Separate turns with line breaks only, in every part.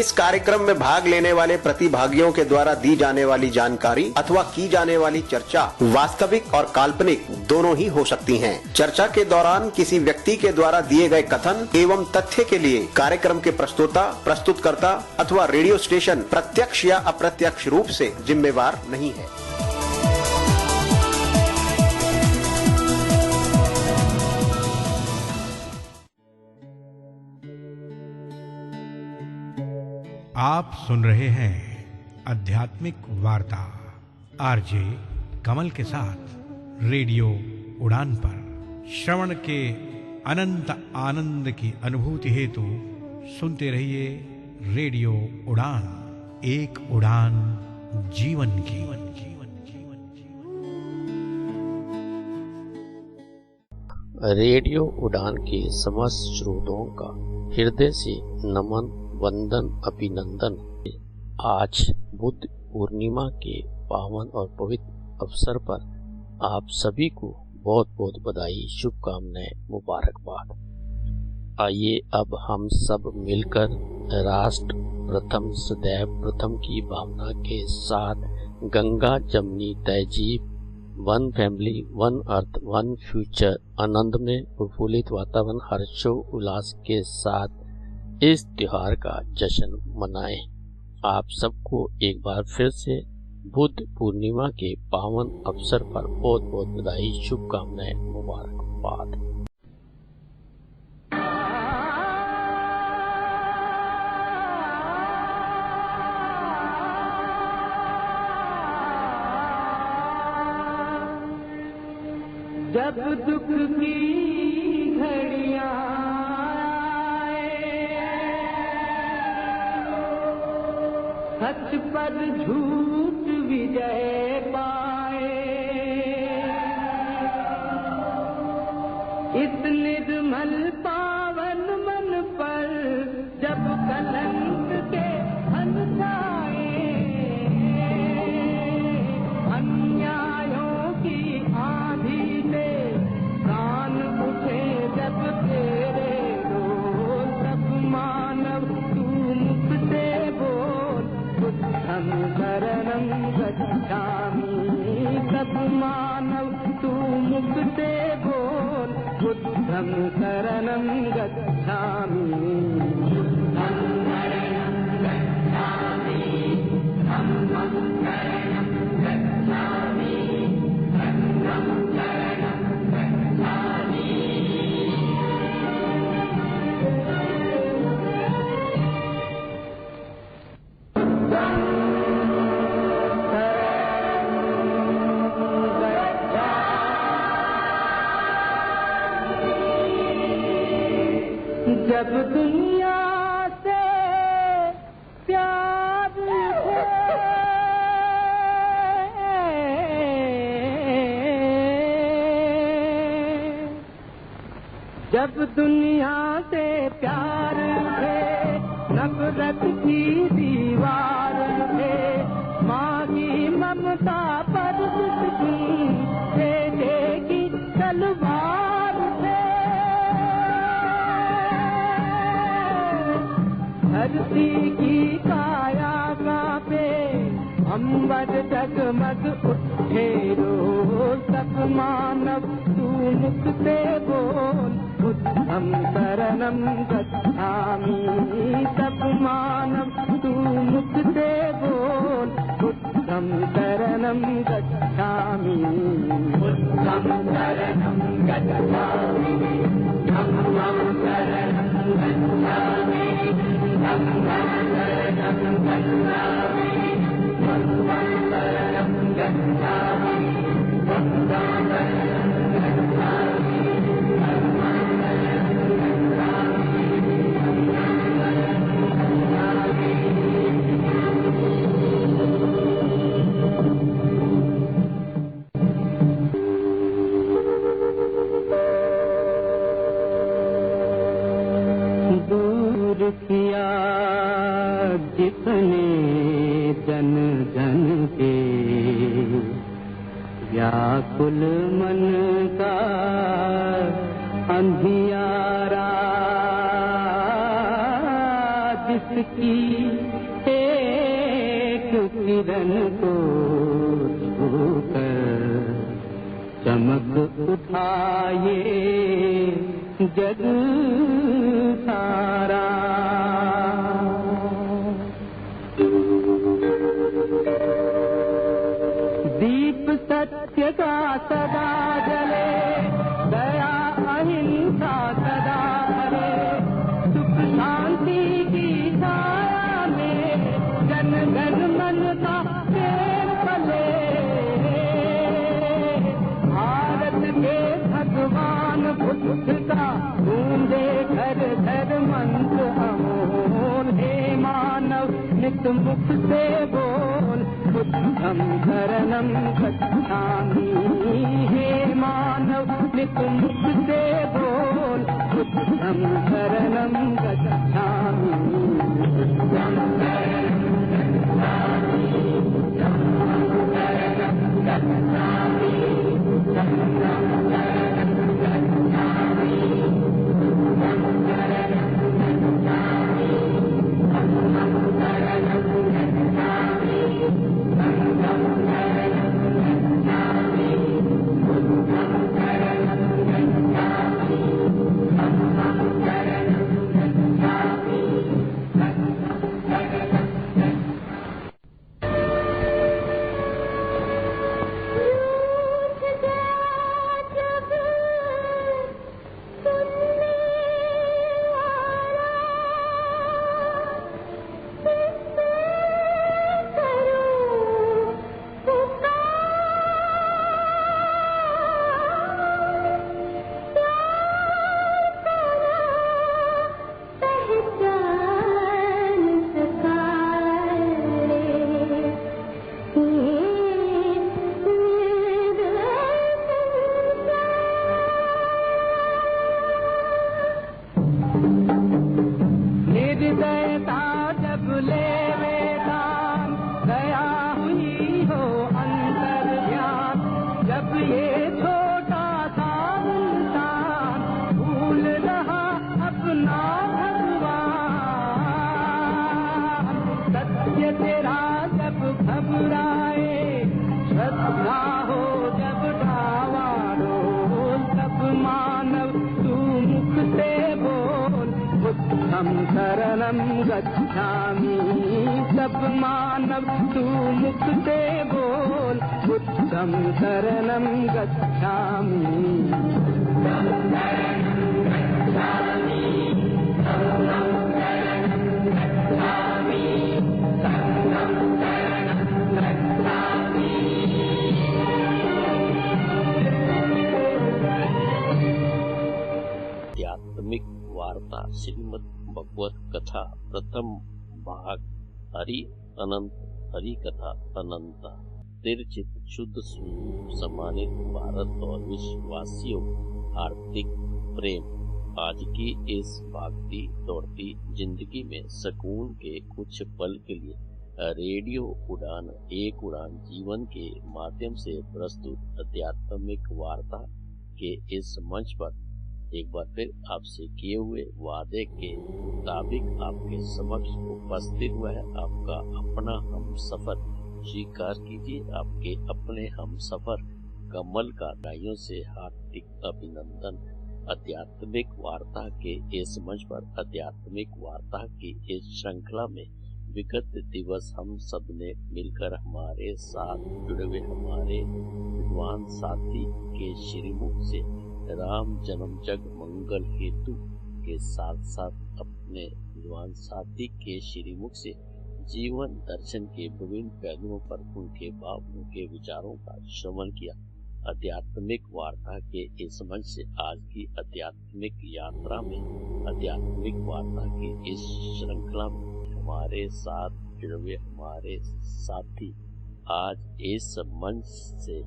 इस कार्यक्रम में भाग लेने वाले प्रतिभागियों के द्वारा दी जाने वाली जानकारी अथवा की जाने वाली चर्चा वास्तविक और काल्पनिक दोनों ही हो सकती हैं। चर्चा के दौरान किसी व्यक्ति के द्वारा दिए गए कथन एवं तथ्य के लिए कार्यक्रम के प्रस्तोता, प्रस्तुतकर्ता अथवा रेडियो स्टेशन प्रत्यक्ष या अप्रत्यक्ष रूप से जिम्मेवार नहीं है।
आप सुन रहे हैं आध्यात्मिक वार्ता आरजे कमल के साथ रेडियो उड़ान पर। श्रवण के अनंत आनंद की अनुभूति हेतु सुनते रहिए रेडियो उड़ान, एक उड़ान जीवन की।
रेडियो उड़ान के समस्त श्रोताओं का हृदय से नमन, वंदन, अभिनंदन। आज बुद्ध पूर्णिमा के पावन और पवित्र अवसर पर आप सभी को बहुत बहुत बधाई, शुभकामनाएं, मुबारकबाद। आइए अब हम सब मिलकर राष्ट्र प्रथम सदैव प्रथम की भावना के साथ गंगा जमनी तहजीब, one family, one earth, one future, आनंद में प्रफुल्लित वातावरण, हर्षो उल्लास के साथ इस त्योहार का जश्न मनाएं। आप सबको एक बार फिर से बुद्ध पूर्णिमा के पावन अवसर पर बहुत बहुत बधाई, शुभकामनाएं, मुबारकबाद।
जब दुख की घड़ियां सच पर झूठ विजय पाए, इस निर्मल पावन मन पर जब कलंक के हंसाए, अन्यायों की आंधी से प्राण उठे जब तेरे रोल, सब मानव तू मुख से बोल, बुद्धं शरणं गच्छामि। सब मानव तू मुख से बोल, बुद्धं शरणं गच्छामि। बुद्धं शरणं गच्छामि, धम्मं शरणं गच्छामि, संघं शरणं गच्छामि। जब दुनिया से प्यार है, जब दुनिया से प्यार है, नफरत की दीवार है, माँ की ममता पर दुश्मन भेजेगी तलवार है। धरती की काया कांपे, अंबर जगमग उठे रोज, सब मानव तू मुख से बोल, बुद्धं शरणं गच्छामि। सब मानव तू मुख से बोल, बुद्धं शरणं गच्छामि। बुद्धं शरणं गच्छामि, धम्मं शरणं गच्छामि, संघं शरणं गच्छामि, बुद्धं शरणं गच्छामि, बुद्धं शरणं गच्छामि, धम्मं दूर किया जिसने जन जन के, व्याकुल मन का अंधियारा, जिस की एक किरण को छूकर चमक उठाए जग सारा। दीप सत्य का सदा जले, दया अहिंसा सदा हरे, सुख शांति की छाया में जन गण मन का प्रेम फले। भारत के भगवान बुद्ध का गूंजे घर घर मंत्र अमोल। हे मानव नित मुख से बोल, बुद्धं शरणं गच्छामि। हे मानव नित मुख से बोल, बुद्धं शरणं गच्छामि। शरणं गच्छामि। सब मानव तू मुख से बोल, बुद्धं शरणं गच्छामि।
आध्यात्मिक वार्ता श्रीमद् भगवत कथा प्रथम भाग हरि अनंत हरि कथा अनंत। तिरचित शुद्ध स्वरूप सम्मानित भारत और विश्ववासियों, हार्दिक प्रेम। आज की इस भागती दौड़ती जिंदगी में सुकून के कुछ पल के लिए रेडियो उड़ान एक उड़ान जीवन के माध्यम से प्रस्तुत आध्यात्मिक वार्ता के इस मंच पर एक बार फिर आपसे किए हुए वादे के मुताबिक आपके समक्ष उपस्थित हुआ है आपका अपना हम सफर। स्वीकार कीजिए आपके अपने हम सफर कमल का दाइयों से हार्दिक अभिनंदन। आध्यात्मिक वार्ता के इस मंच पर आध्यात्मिक वार्ता की इस श्रृंखला में विगत दिवस हम सब ने मिलकर हमारे साथ जुड़े हुए हमारे विद्वान साथी के श्रीमुख से राम जन्म जग मंगल हेतु के साथ साथ अपने विद्वान साथी के श्रीमुख से जीवन दर्शन के विभिन्न पहलुओं पर उनके भाव उनके विचारों का श्रवण किया। आध्यात्मिक वार्ता के इस मंच से आज की आध्यात्मिक यात्रा में आध्यात्मिक वार्ता की इस श्रृंखला में हमारे साथ जुड़े हुए हमारे साथी आज इस मंच से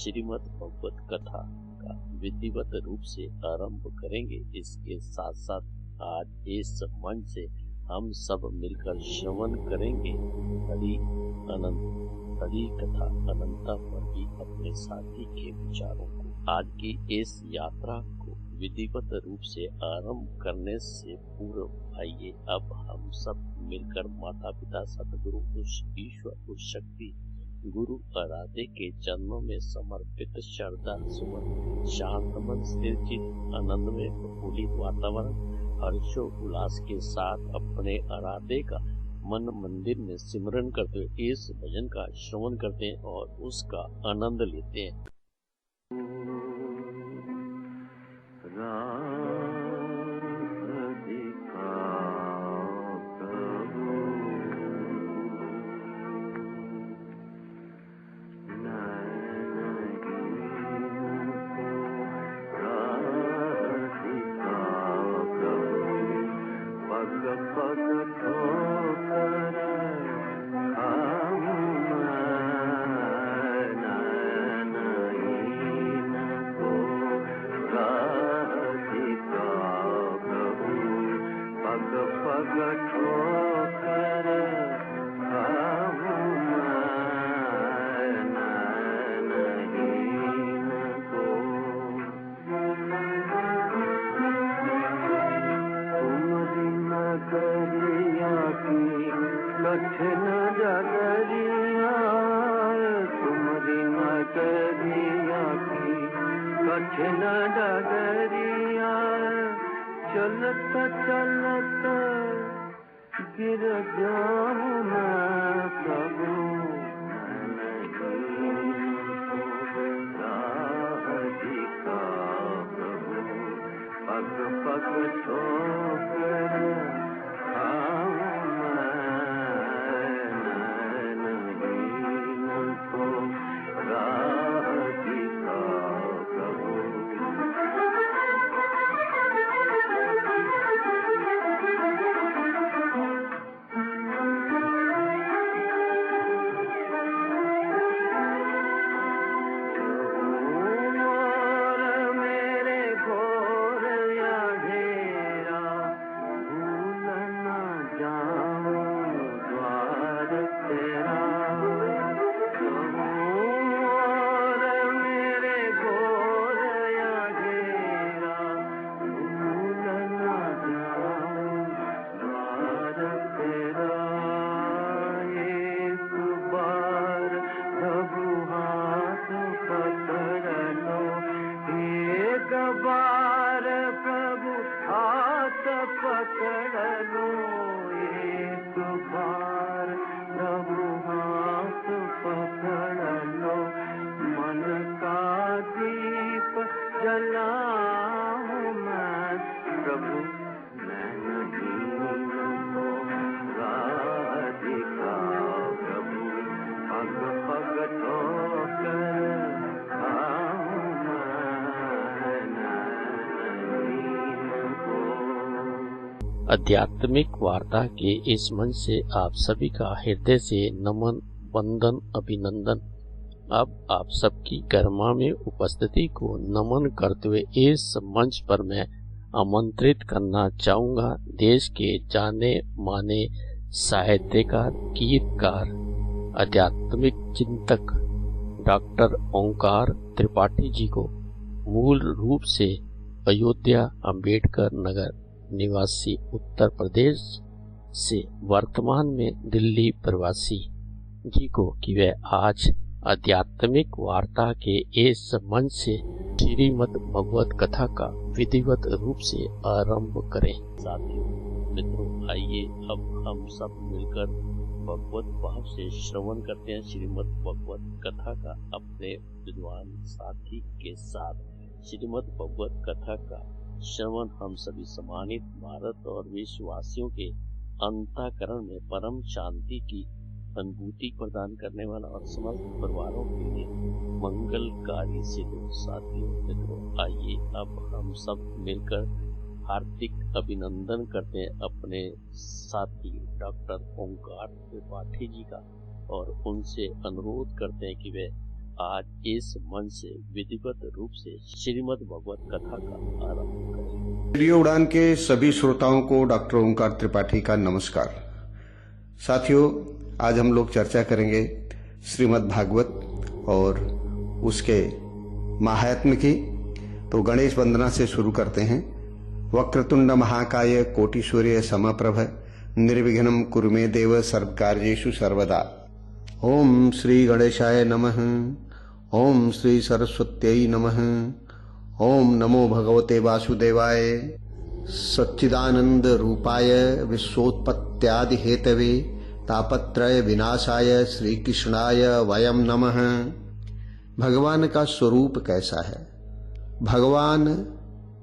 श्रीमद् भगवत कथा का विधिवत रूप से आरंभ करेंगे। इसके साथ साथ आज इस मंच से हम सब मिलकर श्रवण करेंगे हरि अनंत हरि कथा अनंता पर भी अपने साथी के विचारों को। आज की इस यात्रा को विधिवत रूप से आरंभ करने से पूर्व आइए अब हम सब मिलकर माता पिता सतगुरु उस ईश्वर उस शक्ति गुरु आराध्य के चरणों में समर्पित श्रद्धा सुमन शांत मन स्थिर चित्त आनंद में प्रफुल्लित वातावरण हर्षो उल्लास के साथ अपने आराध्य का मन मंदिर में सिमरन करते हुए इस भजन का श्रवण करते हैं और उसका आनंद लेते हैं। आध्यात्मिक वार्ता के इस मंच से आप सभी का हृदय से नमन वंदन अभिनंदन। अब आप सबकी गरिमा में उपस्थिति को नमन करते हुए इस मंच पर मैं आमंत्रित करना चाहूँगा देश के जाने माने साहित्यकार गीतकार आध्यात्मिक चिंतक डॉक्टर ओंकार त्रिपाठी जी को, मूल रूप से अयोध्या अंबेडकर नगर निवासी उत्तर प्रदेश से वर्तमान में दिल्ली प्रवासी जी को कि वह आज आध्यात्मिक वार्ता के इस मंच से श्रीमद् भगवत कथा का विधिवत रूप से आरंभ करें। साथियों मित्रों, आइए अब हम सब मिलकर भगवत भाव से श्रवण करते हैं श्रीमद् भगवत कथा का अपने विद्वान साथी के साथ। श्रीमद् भगवत कथा का श्रवण हम सभी सम्मानित भारत और विश्ववासियों के अंतःकरण में परम शांति की अनुभूति प्रदान करने वाला और समस्त परिवारों के लिए मंगलकारी सिद्ध हो। साथियों मित्रों, आइए अब हम सब मिलकर हार्दिक अभिनंदन करते हैं अपने साथी डॉक्टर ओंकार त्रिपाठी जी का और उनसे अनुरोध करते हैं कि वे आज इस मंच से विधिवत रूप से श्रीमद् भगवत कथा का आरंभ करें।
रेडियो उड़ान के सभी श्रोताओं को डॉक्टर ओंकार त्रिपाठी का नमस्कार। साथियों, आज हम लोग चर्चा करेंगे श्रीमद् भागवत और उसके महात्म्य की। तो गणेश वंदना से शुरू करते हैं। वक्रतुंड महाकाय कोटि सूर्य समप्रभ निर्विघ्नं कुरु मे देव सर्वकार्येषु सर्वदा। ओम श्री गणेशाय नमः। ओम श्री सरस्वत्यै नमः। ओम नमो भगवते वासुदेवाय सच्चिदानंद रूपाय विश्वोत्पत्त्यादि हेतवे तापत्रय विनाशाय श्री कृष्णाय वयम नमः। भगवान का स्वरूप कैसा है? भगवान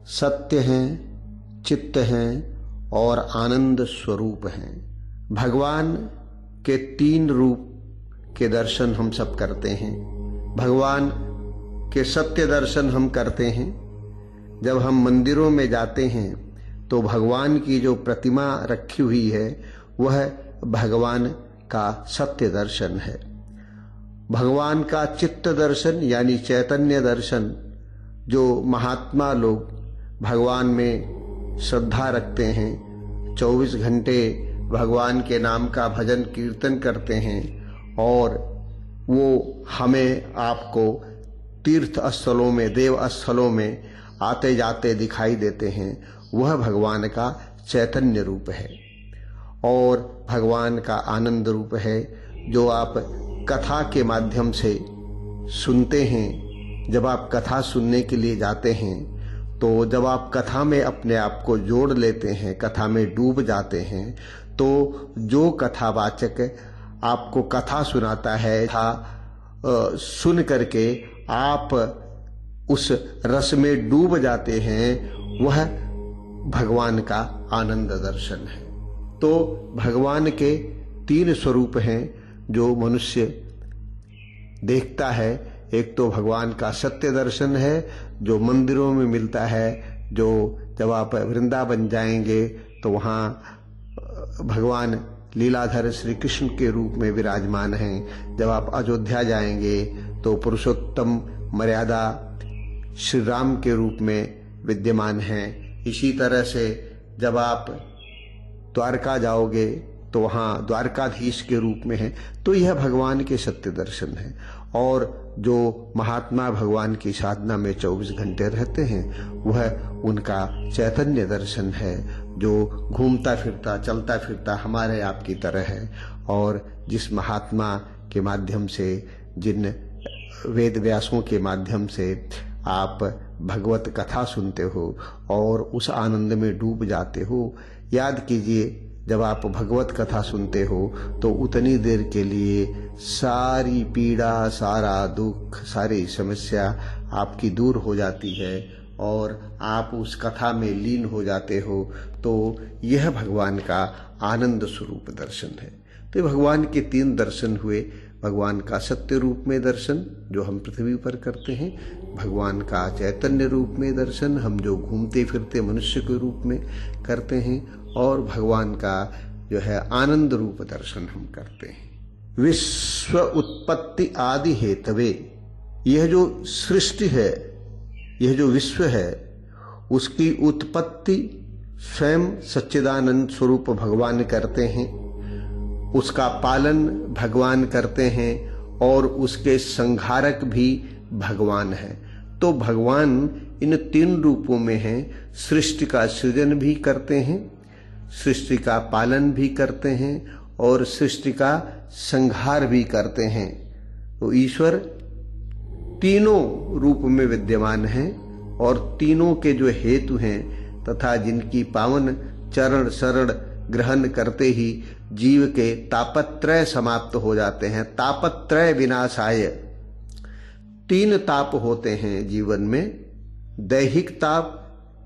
सत्य हैं, चित्त हैं और आनंद स्वरूप हैं। भगवान के 3 रूप के दर्शन हम सब करते हैं। भगवान के सत्य दर्शन हम करते हैं। जब हम मंदिरों में जाते हैं तो भगवान की जो प्रतिमा रखी हुई है वह भगवान का सत्य दर्शन है। भगवान का चित्त दर्शन यानी चैतन्य दर्शन, जो महात्मा लोग भगवान में श्रद्धा रखते हैं, 24 घंटे भगवान के नाम का भजन कीर्तन करते हैं और वो हमें आपको तीर्थ स्थलों में, देव स्थलों में आते जाते दिखाई देते हैं, वह भगवान का चैतन्य रूप है। और भगवान का आनंद रूप है जो आप कथा के माध्यम से सुनते हैं। जब आप कथा सुनने के लिए जाते हैं तो जब आप कथा में अपने आप को जोड़ लेते हैं, कथा में डूब जाते हैं, तो जो कथावाचक आपको कथा सुनाता है, सुन करके आप उस रस में डूब जाते हैं, वह भगवान का आनंद दर्शन है। तो भगवान के 3 स्वरूप हैं जो मनुष्य देखता है। एक तो भगवान का सत्य दर्शन है जो मंदिरों में मिलता है, जो जब आप वृंदावन जाएंगे तो वहाँ भगवान लीलाधर श्री कृष्ण के रूप में विराजमान हैं। जब आप अयोध्या जाएंगे तो पुरुषोत्तम मर्यादा श्री राम के रूप में विद्यमान हैं। इसी तरह से जब आप द्वारका जाओगे तो वहाँ द्वारकाधीश के रूप में है। तो यह भगवान के सत्य दर्शन है। और जो महात्मा भगवान की साधना में 24 घंटे रहते हैं वह उनका चैतन्य दर्शन है, जो घूमता फिरता चलता फिरता हमारे आपकी तरह है। और जिस महात्मा के माध्यम से, जिन वेद व्यासों के माध्यम से आप भगवत कथा सुनते हो और उस आनंद में डूब जाते हो। याद कीजिए, जब आप भगवत कथा सुनते हो तो उतनी देर के लिए सारी पीड़ा, सारा दुख, सारी समस्या आपकी दूर हो जाती है और आप उस कथा में लीन हो जाते हो। तो यह भगवान का आनंद स्वरूप दर्शन है। तो भगवान के 3 दर्शन हुए। भगवान का सत्य रूप में दर्शन जो हम पृथ्वी पर करते हैं, भगवान का चैतन्य रूप में दर्शन हम जो घूमते फिरते मनुष्य के रूप में करते हैं, और भगवान का जो है आनंद रूप दर्शन हम करते हैं। विश्व उत्पत्ति आदि हेतवे, यह जो सृष्टि है, यह जो विश्व है, उसकी उत्पत्ति स्वयं सच्चिदानंद स्वरूप भगवान करते हैं, उसका पालन भगवान करते हैं और उसके संहारक भी भगवान है। तो भगवान इन 3 रूपों में हैं। सृष्टि का सृजन भी करते हैं, सृष्टि का पालन भी करते हैं और सृष्टि का संहार भी करते हैं। तो ईश्वर तीनों रूप में विद्यमान हैं और तीनों के जो हेतु हैं तथा जिनकी पावन चरण शरण ग्रहण करते ही जीव के तापत्रय समाप्त हो जाते हैं। तापत्रय विनाशाय, 3 ताप होते हैं जीवन में, दैहिक ताप,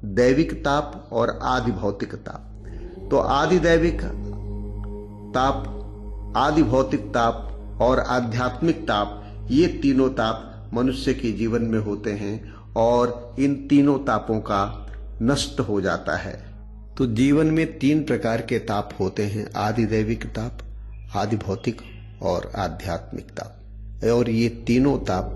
दैविक ताप और आदि भौतिक ताप। तो आदि दैविक ताप, आदि भौतिक ताप और आध्यात्मिक ताप, ये तीनों ताप मनुष्य के जीवन में होते हैं और इन तीनों तापों का नष्ट हो जाता है। तो जीवन में 3 प्रकार के ताप होते हैं, आदि दैविक ताप, आदि भौतिक और आध्यात्मिक ताप। और ये तीनों ताप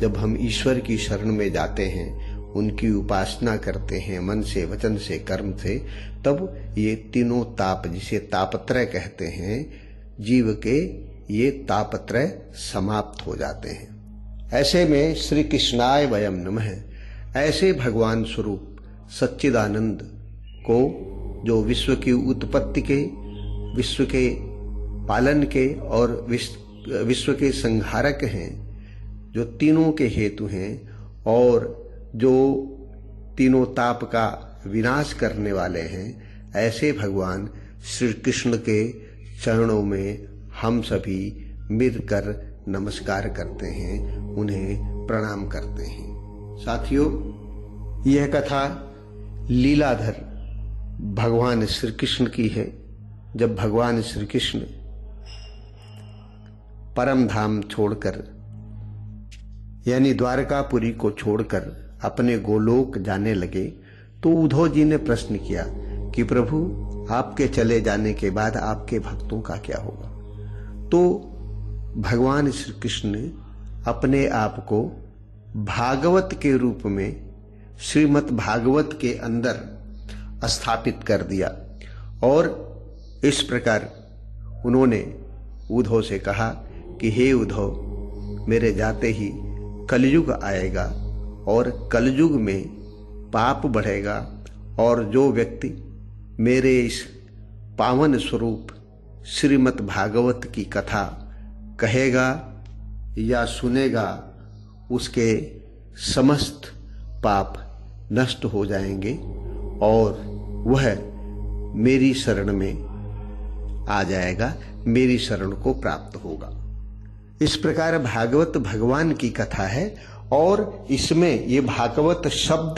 जब हम ईश्वर की शरण में जाते हैं, उनकी उपासना करते हैं मन से, वचन से, कर्म से, तब ये तीनों ताप, जिसे तापत्रय कहते हैं, जीव के ये तापत्रय समाप्त हो जाते हैं। ऐसे में श्री कृष्णाय वयम नमः, ऐसे भगवान स्वरूप सच्चिदानंद को, जो विश्व की उत्पत्ति के, विश्व के पालन के और विश्व के संहारक हैं, जो तीनों के हेतु हैं और जो तीनों ताप का विनाश करने वाले हैं, ऐसे भगवान श्री कृष्ण के चरणों में हम सभी मिलकर नमस्कार करते हैं, उन्हें प्रणाम करते हैं। साथियों, यह कथा लीलाधर भगवान श्री कृष्ण की है। जब भगवान श्री कृष्ण परम धाम छोड़कर, यानी द्वारकापुरी को छोड़कर अपने गोलोक जाने लगे, तो उद्धव जी ने प्रश्न किया कि प्रभु, आपके चले जाने के बाद आपके भक्तों का क्या होगा? तो भगवान श्री कृष्ण ने अपने आप को भागवत के रूप में श्रीमद् भागवत के अंदर स्थापित कर दिया और इस प्रकार उन्होंने उद्धव से कहा कि हे उद्धव, मेरे जाते ही कलयुग आएगा और कलयुग में पाप बढ़ेगा और जो व्यक्ति मेरे इस पावन स्वरूप श्रीमद् भागवत की कथा कहेगा या सुनेगा, उसके समस्त पाप नष्ट हो जाएंगे और वह मेरी शरण में आ जाएगा, मेरी शरण को प्राप्त होगा। इस प्रकार भागवत भगवान की कथा है और इसमें ये भागवत शब्द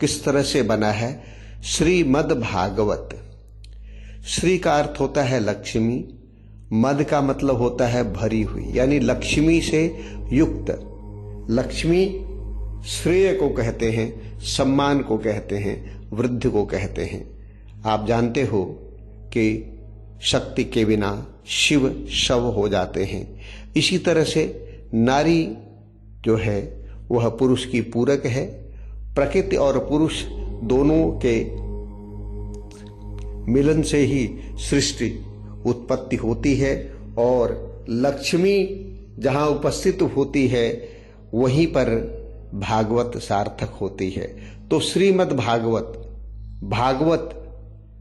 किस तरह से बना है? श्रीमद् भागवत। श्री का अर्थ होता है लक्ष्मी, मद का मतलब होता है भरी हुई, यानी लक्ष्मी से युक्त। लक्ष्मी श्रेय को कहते हैं, सम्मान को कहते हैं, वृद्धि को कहते हैं। आप जानते हो कि शक्ति के बिना शिव शव हो जाते हैं। इसी तरह से नारी जो है वह पुरुष की पूरक है। प्रकृति और पुरुष दोनों के मिलन से ही सृष्टि उत्पत्ति होती है और लक्ष्मी जहां उपस्थित होती है वहीं पर भागवत सार्थक होती है। तो श्रीमद् भागवत, भागवत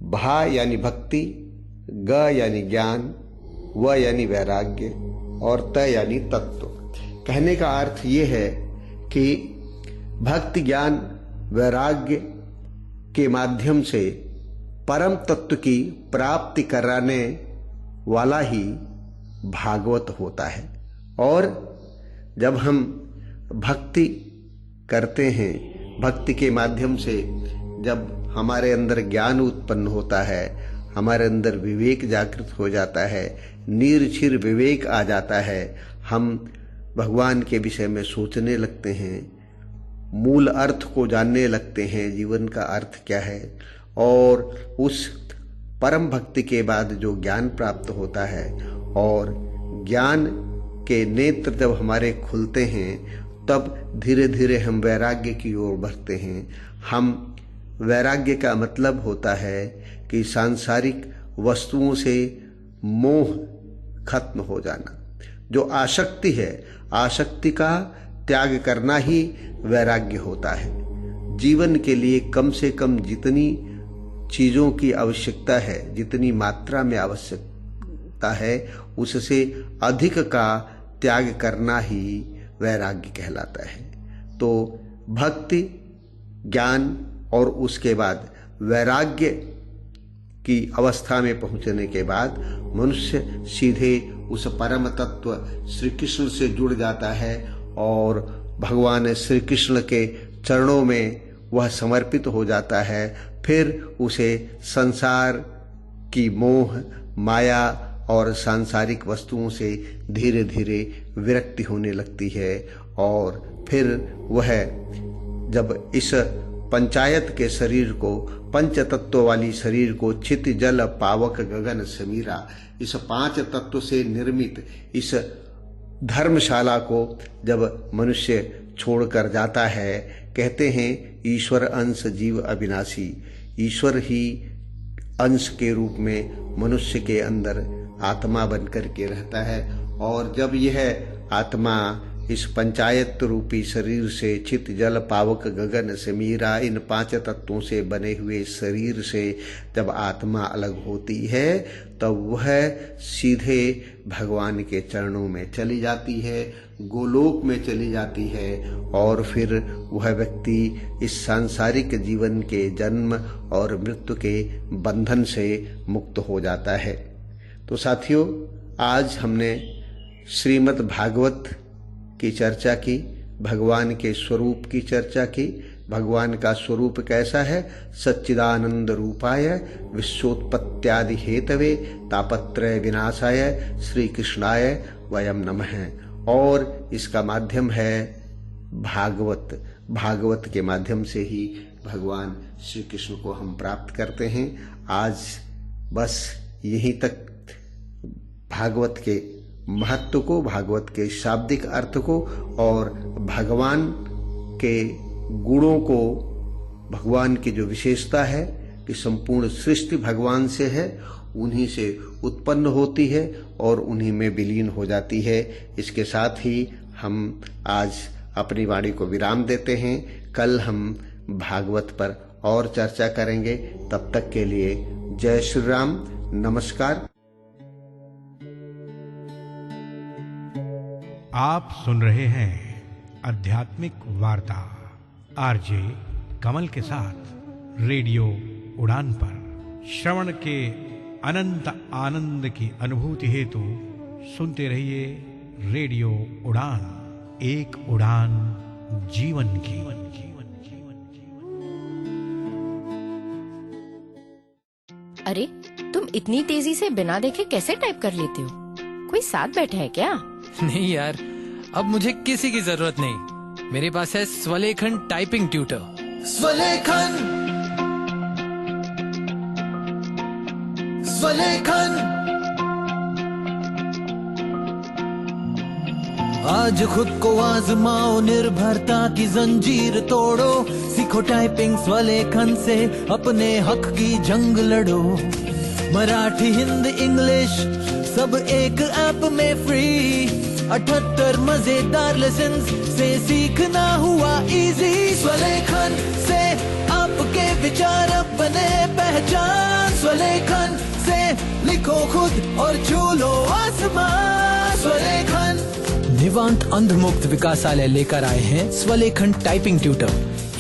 भा यानी भक्ति, ग यानी ज्ञान, व यानी वैराग्य और त यानी तत्व। कहने का अर्थ ये है कि भक्ति, ज्ञान, वैराग्य के माध्यम से परम तत्व की प्राप्ति कराने वाला ही भागवत होता है। और जब हम भक्ति करते हैं, भक्ति के माध्यम से जब हमारे अंदर ज्ञान उत्पन्न होता है, हमारे अंदर विवेक जागृत हो जाता है, निर्छिर विवेक आ जाता है, हम भगवान के विषय में सोचने लगते हैं, मूल अर्थ को जानने लगते हैं, जीवन का अर्थ क्या है। और उस परम भक्ति के बाद जो ज्ञान प्राप्त होता है और ज्ञान के नेत्र जब हमारे खुलते हैं, तब धीरे धीरे हम वैराग्य की ओर बढ़ते हैं। हम वैराग्य का मतलब होता है कि सांसारिक वस्तुओं से मोह खत्म हो जाना। जो आसक्ति है, आसक्ति का त्याग करना ही वैराग्य होता है। जीवन के लिए कम से कम जितनी चीजों की आवश्यकता है, जितनी मात्रा में आवश्यकता है, उससे अधिक का त्याग करना ही वैराग्य कहलाता है। तो भक्ति, ज्ञान और उसके बाद वैराग्य की अवस्था में पहुंचने के बाद मनुष्य सीधे उस परम तत्व श्री कृष्ण से जुड़ जाता है और भगवान श्री कृष्ण के चरणों में वह समर्पित हो जाता है। फिर उसे संसार की मोह, माया और सांसारिक वस्तुओं से धीरे धीरे विरक्ति होने लगती है और फिर वह जब इस पंचायत के शरीर को, पंच तत्व वाली शरीर को, चित जल पावक गगन समीरा, इस 5 तत्व से निर्मित इस धर्मशाला को जब मनुष्य छोड़कर जाता है, कहते हैं ईश्वर अंश जीव अविनाशी। ईश्वर ही अंश के रूप में मनुष्य के अंदर आत्मा बनकर के रहता है और जब यह आत्मा इस पंचायत रूपी शरीर से चित जल पावक गगन से मीरा, इन 5 तत्वों से बने हुए शरीर से जब आत्मा अलग होती है तब वह सीधे भगवान के चरणों में चली जाती है, गोलोक में चली जाती है और फिर वह व्यक्ति इस सांसारिक जीवन के जन्म और मृत्यु के बंधन से मुक्त हो जाता है। तो साथियों, आज हमने श्रीमद् भागवत की चर्चा की, भगवान के स्वरूप की चर्चा की। भगवान का स्वरूप कैसा है? सच्चिदानंद रूपाय विश्वोत्पत्त्यादि हेतवे तापत्रय विनाशाय श्री कृष्णाय वयम नमः। और इसका माध्यम है भागवत। भागवत के माध्यम से ही भगवान श्री कृष्ण को हम प्राप्त करते हैं। आज बस यहीं तक भागवत के महत्व को, भागवत के शाब्दिक अर्थ को और भगवान के गुणों को, भगवान की जो विशेषता है कि संपूर्ण सृष्टि भगवान से है, उन्हीं से उत्पन्न होती है और उन्हीं में विलीन हो जाती है। इसके साथ ही हम आज अपनी वाणी को विराम देते हैं। कल हम भागवत पर और चर्चा करेंगे। तब तक के लिए जय श्री राम, नमस्कार।
आप सुन रहे हैं आध्यात्मिक वार्ता आरजे कमल के साथ रेडियो उड़ान पर। श्रवण के अनंत आनंद की अनुभूति हेतु सुनते रहिए रेडियो उड़ान, एक उड़ान जीवन की।
अरे, तुम इतनी तेजी से बिना देखे कैसे टाइप कर लेते हो? कोई साथ बैठा है क्या?
नहीं यार, अब मुझे किसी की जरूरत नहीं। मेरे पास है स्वलेखन टाइपिंग ट्यूटर। स्वलेखन, स्वलेखन। आज खुद को आजमाओ, निर्भरता की जंजीर तोड़ो, सीखो टाइपिंग स्वलेखन से, अपने हक की जंग लड़ो। मराठी, हिंदी, इंग्लिश सब एक ऐप में फ्री, 78 मजेदार लेसन्स से सीखना हुआ इजी। स्वलेखन से आपके विचार अब बने पहचान, स्वलेखन से लिखो खुद और छू लो आसमान। स्वलेखन। निवांत अंधमुक्त विकासालय लेकर आए हैं स्वलेखन टाइपिंग ट्यूटर,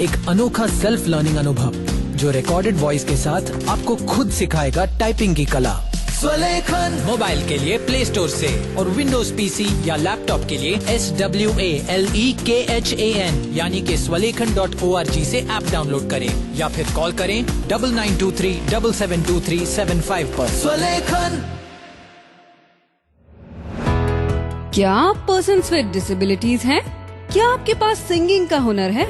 एक अनोखा सेल्फ लर्निंग अनुभव जो रिकॉर्डेड वॉइस के साथ आपको खुद सिखाएगा टाइपिंग की कला। स्वलेखन मोबाइल के लिए प्ले स्टोर से और विंडोज पीसी या लैपटॉप के लिए SWALEKHAN यानी कि swalekan.org से ऐप डाउनलोड करें या फिर कॉल करें 9923772375 पर। स्वलेखन।
क्या आप पर्सन्स विद डिसेबिलिटीज हैं? क्या आपके पास सिंगिंग का हुनर है?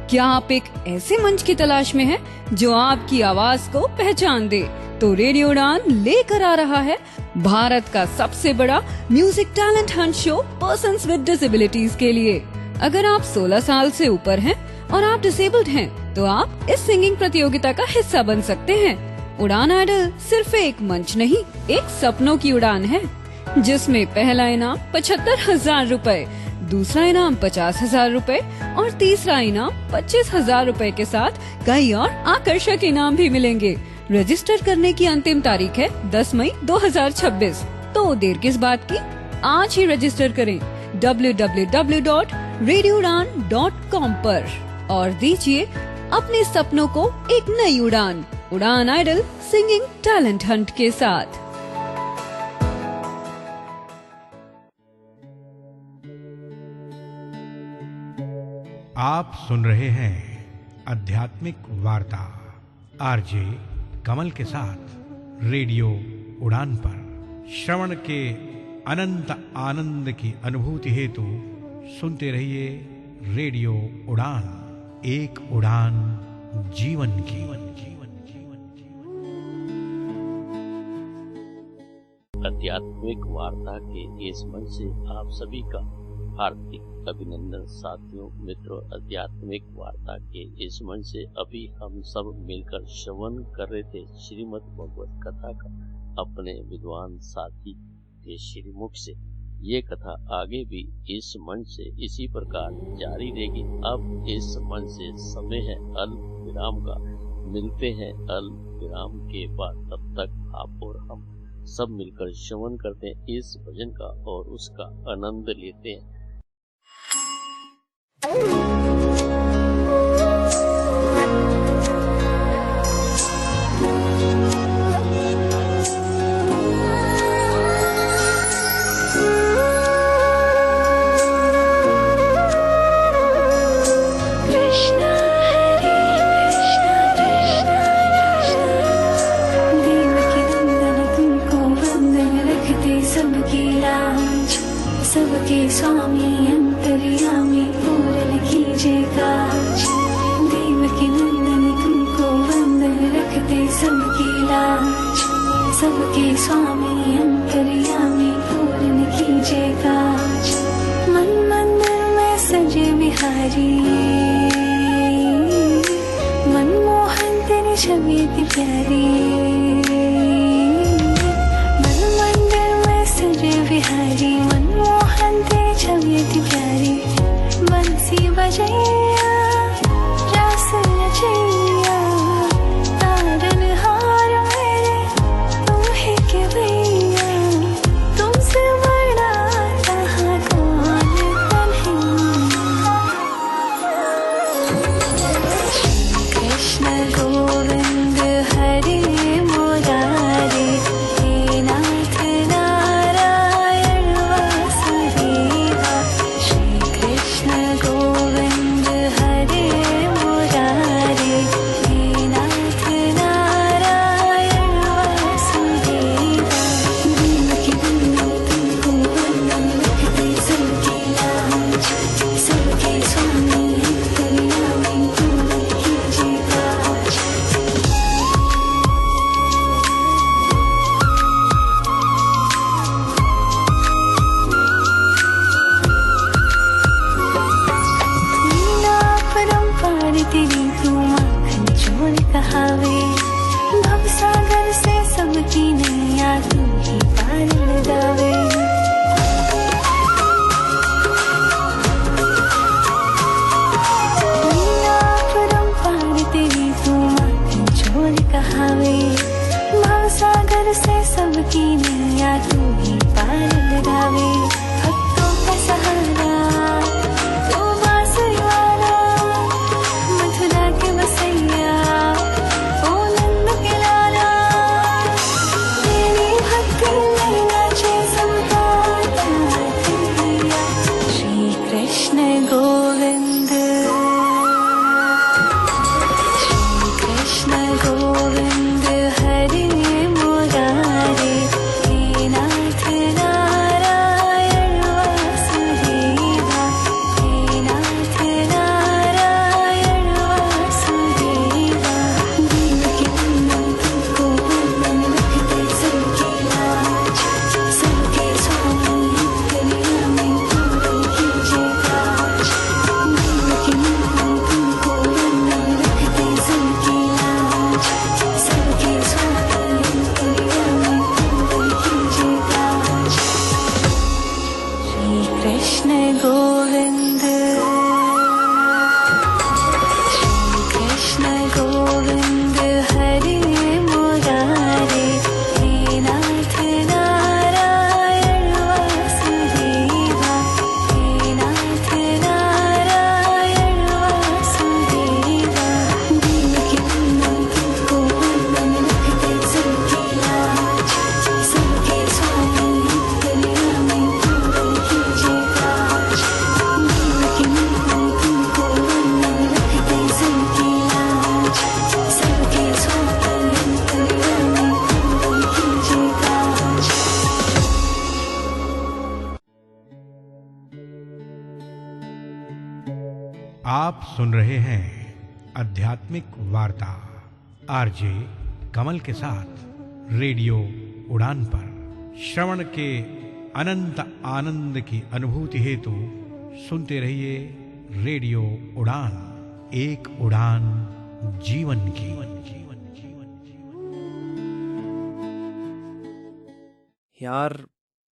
क्या आप एक ऐसे मंच की तलाश में हैं जो आपकी आवाज को पहचान दे? तो रेडियो उड़ान लेकर आ रहा है भारत का सबसे बड़ा music talent Hunt show persons with disabilities के लिए। अगर आप 16 साल से ऊपर हैं और आप डिसेबल्ड हैं, तो आप इस सिंगिंग प्रतियोगिता का हिस्सा बन सकते हैं। उड़ान आइडल सिर्फ एक मंच नहीं, एक सपनों की उड़ान है, जिसमें पहला इनाम 75,000 रूपए, दूसरा इनाम 50,000 रूपए और तीसरा इनाम 25,000 रूपए के साथ कई और आकर्षक इनाम भी मिलेंगे। रजिस्टर करने की अंतिम तारीख है 10 मई 2026। तो देर किस बात की, आज ही रजिस्टर करें www.radioudan.com पर और दीजिए अपने सपनों को एक नई उड़ान। उड़ान आइडल सिंगिंग टैलेंट हंट के साथ।
आप सुन रहे हैं आध्यात्मिक वार्ता आरजे कमल के साथ रेडियो उड़ान पर। श्रवण के अनंत आनंद की अनुभूति हेतु सुनते रहिए रेडियो उड़ान, एक उड़ान जीवन की।
आध्यात्मिक वार्ता के इस मंच से आप सभी का हार्दिक अभिनंदन। साथियों, मित्रों, आध्यात्मिक वार्ता के इस मंच से अभी हम सब मिलकर श्रवण कर रहे थे श्रीमद् भगवत कथा का अपने विद्वान साथी के श्रीमुख से। ये कथा आगे भी इस मंच से इसी प्रकार जारी रहेगी। अब इस मंच से समय है अल्प विराम का। मिलते हैं अल्प विराम के बाद। तब तक आप और हम सब मिलकर श्रवण करते हैं इस भजन का और उसका आनंद लेते हैं।
सबके स्वामी अंतर्यामी पूर्ण कीजिए काज। देवकी नंदन तुमको वंदन रखते सबकी लाज। सबके स्वामी अंतर्यामी पूर्ण कीजिए काज। मन मंदिर में सजे बिहारी मनमोहन तेरी छवि थी प्यारी। मन मंदिर में सजे बिहारी मनमोहन तेरी छवि थी प्यारी। बंसी बजैया रास रचैया तारन हार मेरे तुम ही के भैया। तुमसे बड़ा कहाँ कौन कन्हैया। कृष्ण गोविंद हरे मुरारे हे नाथ नारायण वासुदेवा। श्री कृष्ण गोविंद हरे मुरारे हे नाथ नारायण वासुदेवा। देवकी नंदन तुमको वंदन रखते सबकी लाज। सबके स्वामी अंतर्यामी पूर्ण कीजिए काज। लीला परंपार तेरी तू माखन चोर कहावे। भवसागर से सबकी नैया तू ही पार लगावे। लीला परंपार तेरी तू माखन चोर कहावे। भवसागर से सबकी नैया तू ही पार लगावे। भक्तों का सहारा तू बांसुरी वाला मथुरा के बसैया ओ नंद के लाला। तेरी भक्ति में नाचे सबका ताया। श्री कृष्ण गोविंद श्री कृष्ण गोविंद हरे मुरारे हे नाथ नारायण वासुदेवा। हे नाथ नारायण वासुदेवा। देवकी नंदन तुमको वंदन रखते सबकी लाज। सबके स्वामी अंतर्यामी पूर्ण कीजिए काज। देवकी नंदन तुमको वंदन रखते सबकी लाज। सबके स्वामी अंतर्यामी पूर्ण कीजिए काज। श्री कृष्ण गोविंद श्री कृष्ण गोविंद हरे मुरारे हे नाथ नारायण वासुदेवा। हे नाथ नारायण वासुदेवा। देवकी नंदन तुमको वंदन रखते सबकी लाज। सबके स्वामी अंतर्यामी पूर्ण कीजिए काज। देवकी नंदन तुमको वंदन रखते सबकी लाज। सबके स्वामी अंतर्यामी पूर्ण कीजिए काज।
आप सुन रहे हैं आध्यात्मिक वार्ता आरजे कमल के साथ रेडियो उड़ान पर। श्रवण के अनंत आनंद की अनुभूति हेतु सुनते रहिए रेडियो उड़ान। एक उड़ान जीवन की।
यार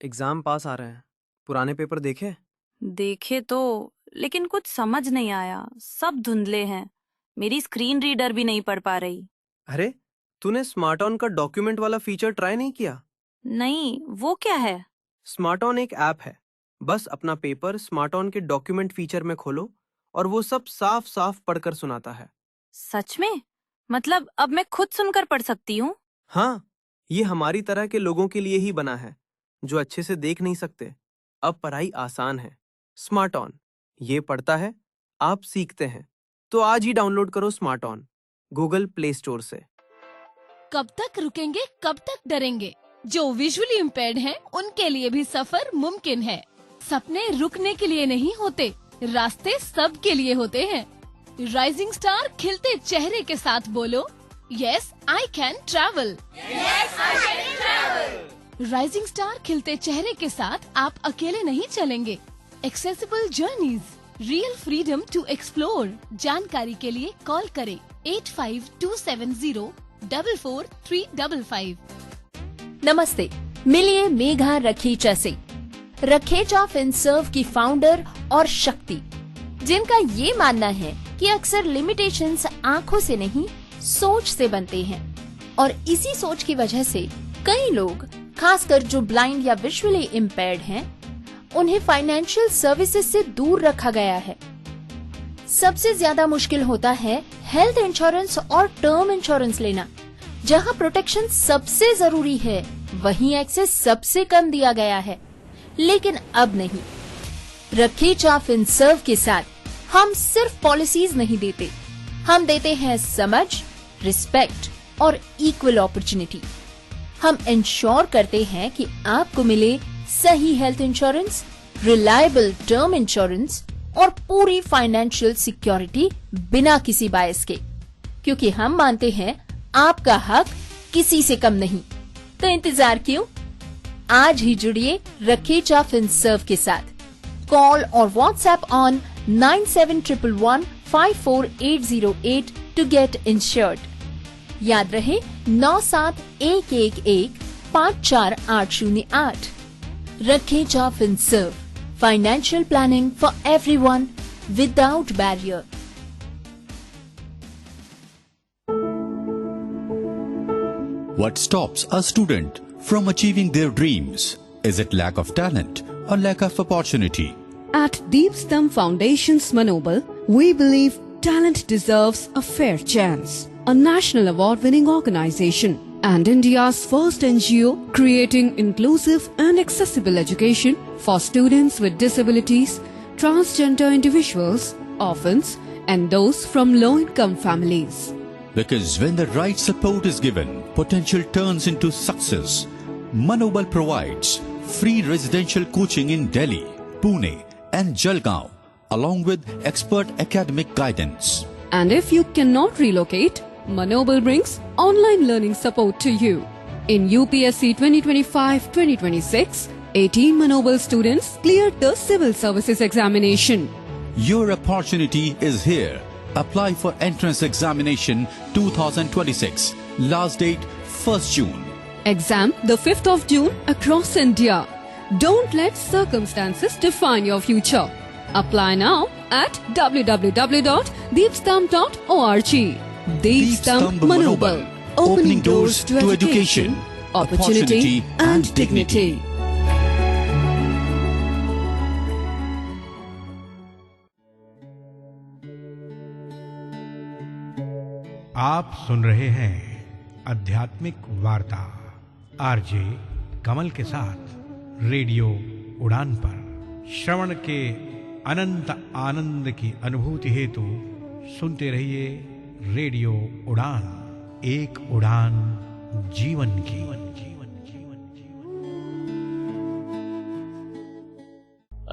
एग्ज़ाम पास आ रहे हैं, पुराने पेपर देखे?
देखे तो, लेकिन कुछ समझ नहीं आया, सब धुंधले हैं। मेरी स्क्रीन रीडर भी नहीं पढ़ पा रही।
अरे, तूने स्मार्ट ऑन का डॉक्यूमेंट वाला फीचर ट्राई नहीं किया?
नहीं, वो क्या है?
स्मार्ट ऑन एक ऐप है। बस अपना पेपर स्मार्ट ऑन के डॉक्यूमेंट फीचर में खोलो और वो सब साफ साफ पढ़कर सुनाता है।
सच में? मतलब अब मैं खुद सुनकर पढ़ सकती हूँ?
हाँ, ये हमारी तरह के लोगों के लिए ही बना है जो अच्छे से देख नहीं सकते। अब पढ़ाई आसान है। स्मार्ट ऑन, ये पढ़ता है, आप सीखते हैं। तो आज ही डाउनलोड करो smart on Google play store से।
कब तक रुकेंगे, कब तक डरेंगे? जो विजुअली इम्पेयर्ड हैं, उनके लिए भी सफर मुमकिन है। सपने रुकने के लिए नहीं होते, रास्ते सबके लिए होते हैं। राइजिंग स्टार खिलते चेहरे के साथ बोलो, yes I can travel. Rising star खिलते चेहरे के साथ आप अकेले नहीं चलेंगे। Accessible journeys, real freedom to explore. जानकारी के लिए कॉल करें 8527044355।
नमस्ते, मिलिए मेघा रखीचा से। रखीचा फिनसर्व की फाउंडर और शक्ति, जिनका ये मानना है कि अक्सर लिमिटेशंस आंखों से नहीं सोच से बनते हैं, और इसी सोच की वजह से कई लोग, खासकर जो ब्लाइंड या विजुअली इम्पेयर्ड हैं, उन्हें फाइनेंशियल सर्विसेज से दूर रखा गया है। सबसे ज्यादा मुश्किल होता है हेल्थ इंश्योरेंस और टर्म इंश्योरेंस लेना। जहां प्रोटेक्शन सबसे जरूरी है, वहीं एक्सेस सबसे कम दिया गया है। लेकिन अब नहीं। रखीचा फिनसर्व के साथ हम सिर्फ पॉलिसीज नहीं देते, हम देते हैं समझ, रिस्पेक्ट और इक्वल अपॉर्चुनिटी। हम इंश्योर करते हैं कि आपको मिले सही health insurance, reliable term insurance और पूरी फाइनेंशियल सिक्योरिटी बिना किसी बायस के, क्योंकि हम मानते हैं आपका हक किसी से कम नहीं। तो इंतजार क्यों? आज ही जुड़िए रखीचा फिनसर्व के साथ। कॉल और WhatsApp on 9711154808 to get insured. याद रहे 9711154808। Rakhecha Finserv, financial planning for everyone without barrier.
What stops a student from achieving their dreams? Is it lack of talent or lack of opportunity?
At Deepstam Foundation's Manobal, we believe talent deserves a fair chance. A national award-winning organization and India's first NGO creating inclusive and accessible education for students with disabilities, transgender individuals, orphans, and those from low-income families.
Because when the right support is given, potential turns into success. Manobal provides free residential coaching in Delhi, Pune and Jalgaon, along with expert academic guidance.
And if you cannot relocate, Manobal brings online learning support to you. In UPSC 2025-2026, 18 Manobal students cleared the civil services examination.
Your opportunity is here. Apply for entrance examination 2026. Last date 1st June.
Exam the 5th of June across India. Don't let circumstances define your future. Apply now at www.deepstam.org. Deepstam Manobal. Opening doors to education, opportunity and dignity.
आप सुन रहे हैं आध्यात्मिक वार्ता RJ कमल के साथ radio उड़ान पर। श्रवण के अनंत आनंद की अनुभूति हेतु सुनते रहिए रेडियो उड़ान, एक उड़ान जीवन की।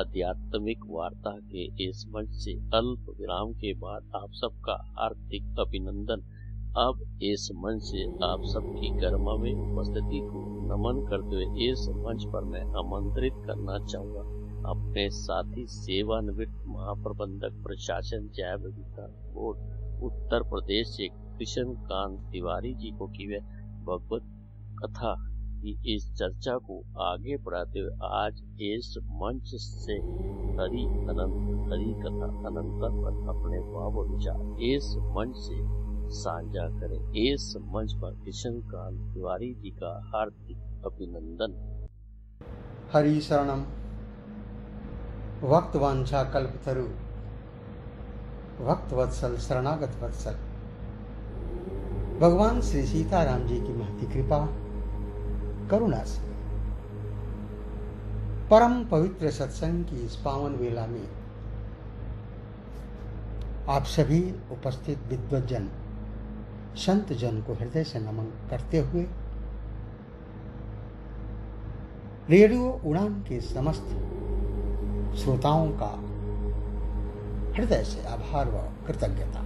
आध्यात्मिक वार्ता के इस मंच से अल्प विराम के बाद आप सबका हार्दिक अभिनंदन। अब इस मंच से आप सबकी गर्मावी उपस्थिति को नमन करते हुए इस मंच पर मैं आमंत्रित करना चाहूँगा अपने साथी सेवानिवृत्त महाप्रबंधक प्रशासन जैव विकास बोर्ड उत्तर प्रदेश से कृष्ण कांत तिवारी जी को कि वे भगवत कथा की इस चर्चा को आगे बढ़ाते हुए आज इस मंच से हरि अनंत हरि कथा अनंतर पर अपने भाव और विचार इस मंच से साझा करें। इस मंच पर किशनकांत तिवारी जी का हार्दिक अभिनंदन।
हरि शरणम। वक्त वांछा कल्पतरु भक्त वत्सल शरणागत वत्सल। भगवान श्री सीताराम जी की महती कृपा करुणा से परम पवित्र सत्संग की इस पावन वेला में आप सभी उपस्थित विद्वज्जन संत जन को हृदय से नमन करते हुए रेडियो उड़ान के समस्त श्रोताओं का हृदय से आभार व कृतज्ञता।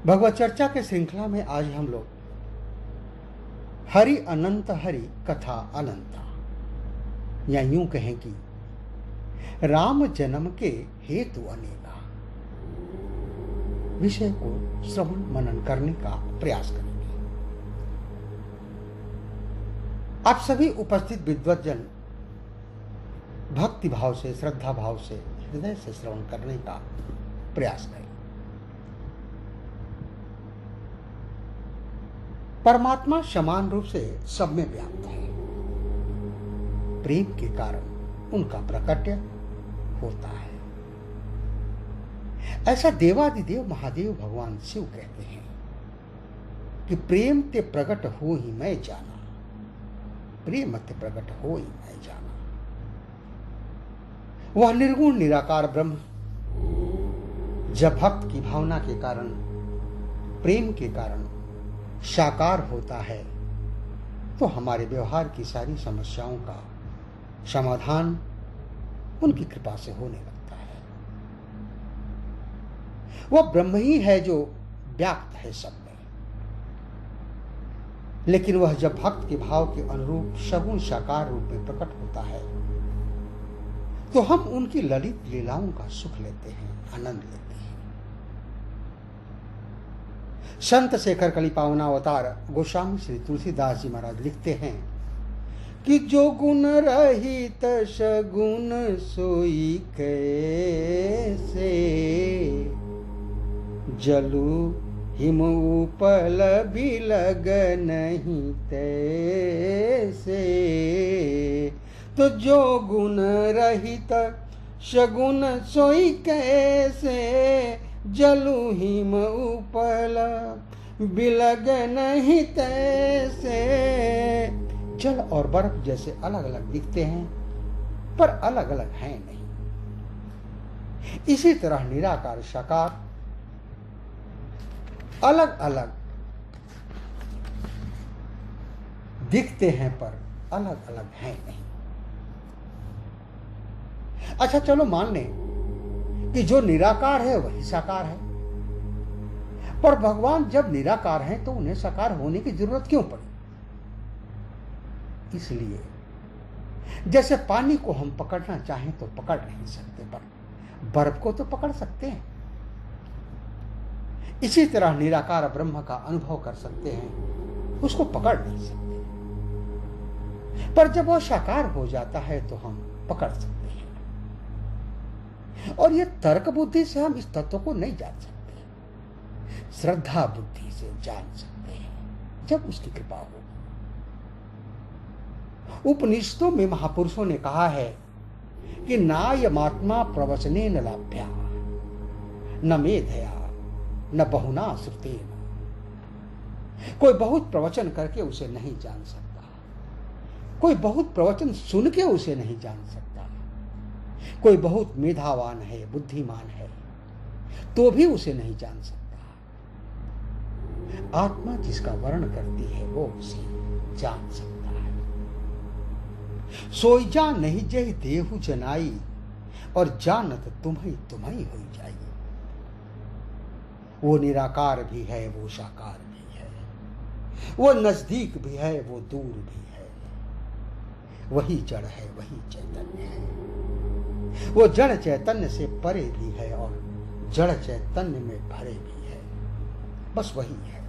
भगवत चर्चा के श्रृंखला में आज हम लोग हरि अनंत हरि कथा अनंता या यूं कहें कि राम जन्म के हेतु अनेका विषय को श्रवण मनन करने का प्रयास करेंगे। आप सभी उपस्थित विद्वज्जन भक्ति भाव से श्रद्धा भाव से हृदय से श्रवण करने का प्रयास करें। परमात्मा समान रूप से सब में व्याप्त है। प्रेम के कारण उनका प्रकट्य होता है। ऐसा देवादिदेव महादेव भगवान शिव कहते हैं कि प्रेम ते प्रकट हो ही मैं जाना, प्रेम ते प्रकट हो ही मैं जाना। वह निर्गुण निराकार ब्रह्म जब भक्त की भावना के कारण प्रेम के कारण साकार होता है तो हमारे व्यवहार की सारी समस्याओं का समाधान उनकी कृपा से होने लगता है। वह ब्रह्म ही है जो व्याप्त है सब में, लेकिन वह जब भक्त के भाव के अनुरूप सगुण साकार रूप में प्रकट होता है तो हम उनकी ललित लीलाओं का सुख लेते हैं, आनंद लेते हैं। संत शेखर कली पावनावतार गोस्वामी श्री तुलसीदास जी महाराज लिखते हैं कि जो गुण रहित सगुण सोई कैसे, जलु हिम उपल बिलग नहीं तैसे। तो जो गुण रहित सगुण सोई कैसे, जलु हिम उपल बिलग नहीं तैसे। जल और बर्फ जैसे अलग अलग दिखते हैं पर अलग अलग हैं नहीं। इसी तरह निराकार साकार अलग अलग दिखते हैं पर अलग अलग हैं नहीं। अच्छा चलो मान लें कि जो निराकार है वही साकार है, पर भगवान जब निराकार हैं तो उन्हें साकार होने की जरूरत क्यों पड़ी? इसलिए जैसे पानी को हम पकड़ना चाहें तो पकड़ नहीं सकते, पर बर्फ को तो पकड़ सकते हैं। इसी तरह निराकार ब्रह्म का अनुभव कर सकते हैं, उसको पकड़ नहीं सकते, पर जब वह साकार हो जाता है तो हम पकड़ सकते हैं। और यह तर्क बुद्धि से हम इस तत्व को नहीं जान सकते, श्रद्धा बुद्धि से जान सकते हैं जब उसकी कृपा हो। उपनिषदों में महापुरुषों ने कहा है कि नायमात्मा प्रवचने न लाभ्या न मेधया न बहुना श्रुतेन। कोई बहुत प्रवचन करके उसे नहीं जान सकता, कोई बहुत प्रवचन सुन के उसे नहीं जान सकता, कोई बहुत मेधावान है बुद्धिमान है तो भी उसे नहीं जान सकता। आत्मा जिसका वर्ण करती है वो उसे जान सकता है। सोई जा नहीं जय देहु जनाई, और जानत तुम्हें तुम्हें हो जाई। वो निराकार भी है, वो साकार भी है, वो नजदीक भी है, वो दूर भी है। वही जड़ है, वही चैतन्य है। वो जड़ चैतन्य से परे भी है और जड़ चैतन्य में भरे भी है। बस वही है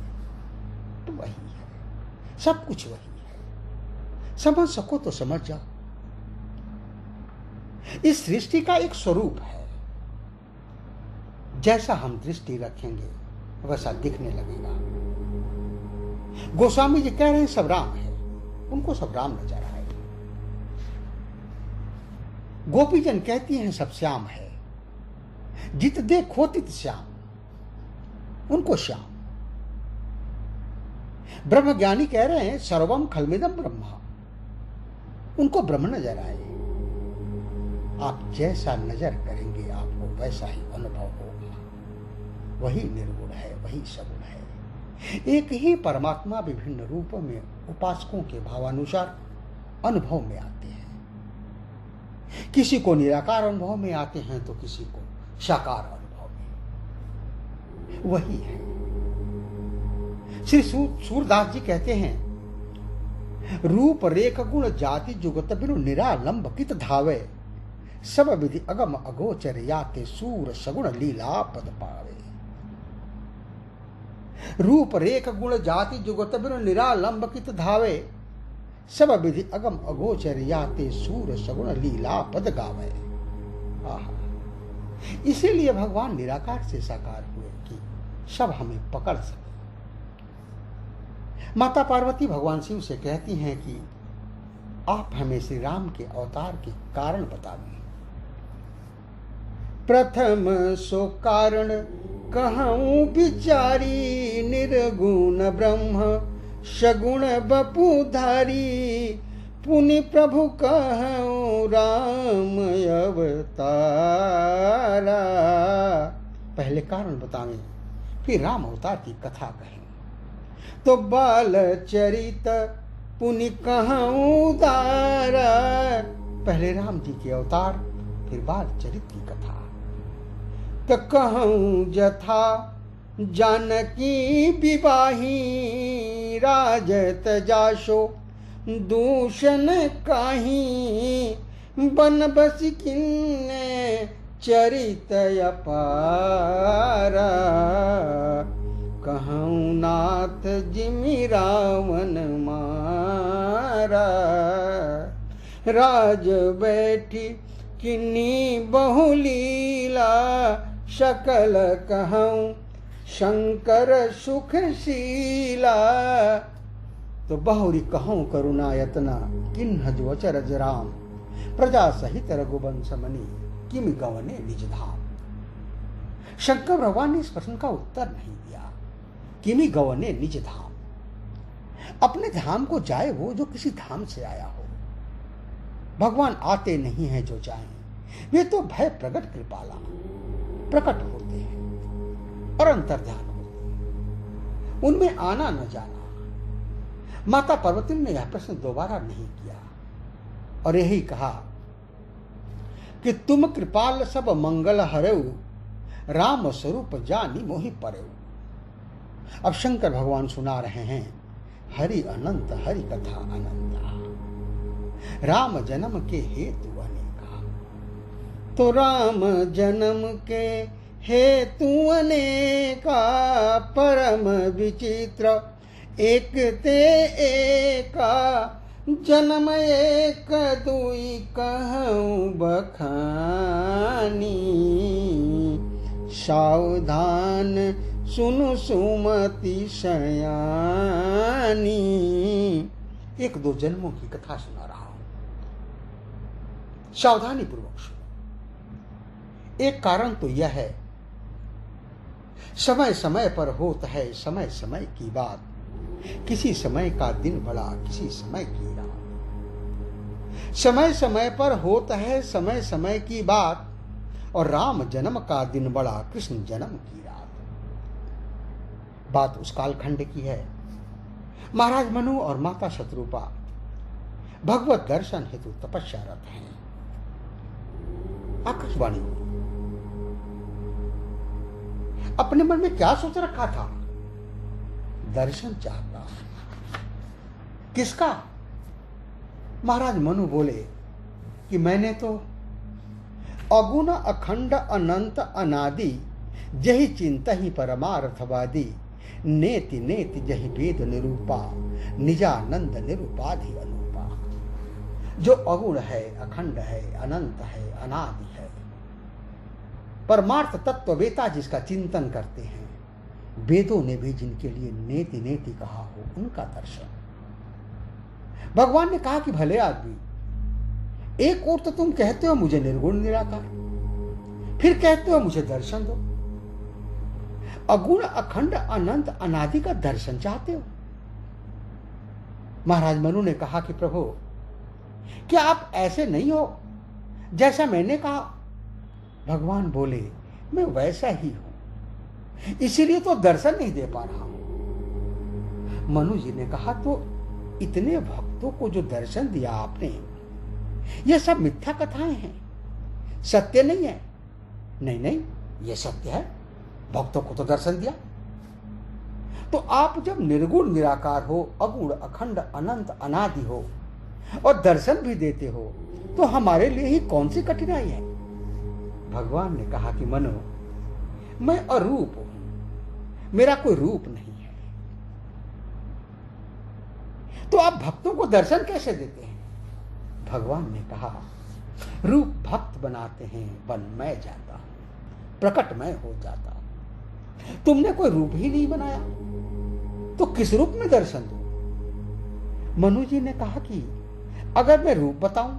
तो वही है। सब कुछ वही है। समझ सको तो समझ जाओ। इस सृष्टि का एक स्वरूप है, जैसा हम दृष्टि रखेंगे वैसा दिखने लगेगा। गोस्वामी जी कह रहे हैं सब राम है, उनको सब राम नजर आए। गोपीजन कहती हैं सब श्याम है, जित देखो तित श्याम, उनको श्याम। ब्रह्मज्ञानी कह रहे हैं सर्वम खलमिदम ब्रह्मा, उनको ब्रह्म नजर आए। आप जैसा नजर करेंगे आपको वैसा ही अनुभव होगा। वही निर्गुण है, वही सगुण है। एक ही परमात्मा विभिन्न रूपों में उपासकों के भावानुसार अनुभव में आते हैं। किसी को निराकार अनुभव में आते हैं तो किसी को साकार अनुभव में। वही है। श्री सूरदास जी कहते हैं रूप रेख गुण जाति जुगत बिनु निरालंब कित धावे, सब विधि अगम अगोचर याते सूर सगुण लीला पद पावे। रूप रेख गुण जाति जुगत बिनु निरालंब कित धावे, सब विधि अगम अगोचर याते सूर सगुण लीला पद गावे। इसीलिए भगवान निराकार से साकार हुए कि सब हमें पकड़ सके। माता पार्वती भगवान शिव से कहती हैं कि आप हमें श्री राम के अवतार के कारण बताइए। प्रथम सो कारण कहूं विचारी, निर्गुण ब्रह्म सगुण बपुधारी, पुनि प्रभु कहूं राम अवतारा। पहले कारण बतावें फिर राम अवतार की कथा कहें। तो बाल चरित पुनि कहूं दारा, पहले राम जी के अवतार फिर बाल चरित की कथा। तो कहूं जथा जानकी विवाही, राजत जाशो दूषण काही, बन बस किन्ने चरित अपारा। कहूं नाथ जिमि रावण मारा, राज बैठी किन्नी बहुलीला, सकल कहूं शंकर सुखशीला। तो बहुरी कहूं करुणायतना, किन्ह जो अचरज राम, प्रजा सहित रघुवंश मणि, किमि गवने निज धाम। शंकर भगवान ने इस प्रश्न का उत्तर नहीं दिया। किमि गवने निज धाम, अपने धाम को जाए वो जो किसी धाम से आया हो। भगवान आते नहीं हैं जो जाएं, वे तो भय प्रकट कृपाला प्रकट होते हैं और अंतर्ध्यान होते हैं, उनमें आना न जाना। माता पार्वती ने यह प्रश्न दोबारा नहीं किया और यही कहा कि तुम कृपाल सब मंगल हरेऊ, राम स्वरूप जानी मोहि परेऊ। अब शंकर भगवान सुना रहे हैं हरि अनंत, हरि कथा अनंता, राम जन्म के हेतु अनेका। तो राम जन्म के हेतु अनेका, परम विचित्र एक ते एका। जन्म एक दुई कहूं बखानी, सावधान सुनु सुमति सयानी। एक दो जन्मों की कथा सुना रहा हूं, सावधानी पूर्वक सुनो। एक कारण तो यह है समय समय पर होता है समय समय की बात, किसी समय का दिन बड़ा किसी समय की रात। समय समय पर होता है समय समय की बात, और राम जन्म का दिन बड़ा कृष्ण जन्म की रात। बात उस कालखंड की है। महाराज मनु और माता शत्रुपा भगवत दर्शन हेतु तपस्यारत हैं। आकाशवाणी अपने मन में क्या सोच रखा था? दर्शन चाहता। किसका? महाराज मनु बोले कि मैंने तो अगुण अखंड अनंत अनादि, जही चिंता ही परमार्थवादी, नेति नेति जही वेद निरूपा, निजानंद निरुपाधि अनुपा, जो अगुण है, अखंड है, अनंत है, अनादि है, परमार्थ तत्ववेता जिसका चिंतन करते हैं, वेदों ने भी जिनके लिए नेति नेति कहा हो, उनका दर्शन। भगवान ने कहा कि भले आदमी, एक ओर तो तुम कहते हो मुझे निर्गुण निराकार, फिर कहते हो मुझे दर्शन दो। अगुण, अखंड, अनंत, अनादि का दर्शन चाहते हो। महाराज मनु ने कहा कि प्रभु, क्या आप ऐसे नहीं हो जैसा मैंने कहा? भगवान बोले, मैं वैसा ही हूं, इसीलिए तो दर्शन नहीं दे पा रहा हूं। मनु जी ने कहा, तो इतने भक्तों को जो दर्शन दिया आपने, ये सब मिथ्या कथाएं हैं, सत्य नहीं है। नहीं नहीं, ये सत्य है, भक्तों को तो दर्शन दिया। तो आप जब निर्गुण निराकार हो, अगुण, अखंड, अनंत, अनादि हो और दर्शन भी देते हो, तो हमारे लिए ही कौन सी कठिनाई है? भगवान ने कहा कि मनो, मैं अरूप हूं, मेरा कोई रूप नहीं है, तो आप भक्तों को दर्शन कैसे देते हैं? भगवान ने कहा, रूप भक्त बनाते हैं, बन मैं जाता हूं, प्रकट मैं हो जाता हूं। तुमने कोई रूप ही नहीं बनाया, तो किस रूप में दर्शन दूं? मनु जी ने कहा कि अगर मैं रूप बताऊं?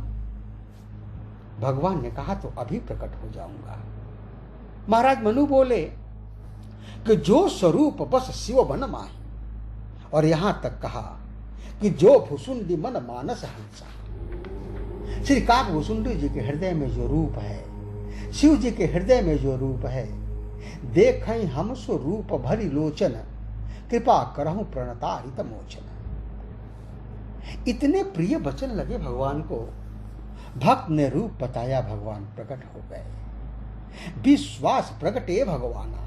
भगवान ने कहा, तो अभी प्रकट हो जाऊंगा। महाराज मनु बोले कि जो स्वरूप बस शिव बन माही, और यहां तक कहा कि जो भुसुंडी मन मानस हंसा। श्री काक भुसुंडी जी के हृदय में जो रूप है, शिव जी के हृदय में जो रूप है, देखई हम सो रूप भरी लोचन, कृपा करहु प्रणतारित मोचन। इतने प्रिय वचन लगे भगवान को, भक्त ने रूप बताया, भगवान प्रकट हो गए। विश्वास प्रकटे भगवाना,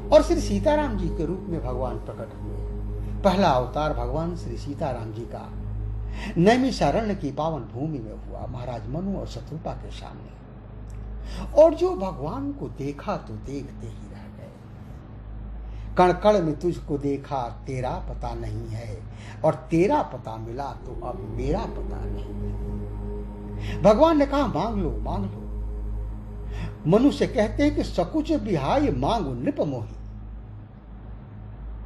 और श्री सीताराम जी के रूप में भगवान प्रकट हुए। पहला अवतार भगवान श्री सीताराम जी का नैमिषारण्य की पावन भूमि में हुआ, महाराज मनु और शत्रुपा के सामने। और जो भगवान को देखा तो देखते ही रह गए। कण कण में तुझको देखा, तेरा पता नहीं है, और तेरा पता मिला तो अब मेरा पता नहीं है। भगवान ने कहा, मांग लो मांग लो। मनुष्य कहते हैं कि सकुच बिहाय मांगो नृप मोही।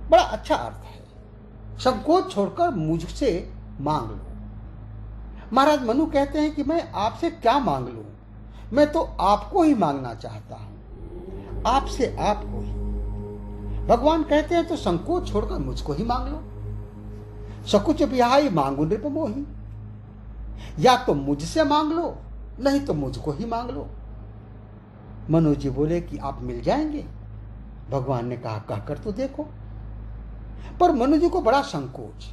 बड़ा अच्छा अर्थ है, संकोच छोड़कर मुझसे मांग लो। महाराज मनु कहते हैं कि मैं आपसे क्या मांग लूं, मैं तो आपको ही मांगना चाहता हूं, आपसे आपको ही। भगवान कहते हैं तो संकोच छोड़कर मुझको ही मांग लो। सकुच बिहाई मांगो नृप मोही, या तो मुझसे मांग लो, नहीं तो मुझको ही मांग लो। मनु जी बोले कि आप मिल जाएंगे। भगवान ने कहा, कहकर तो देखो। पर मनु जी को बड़ा संकोच,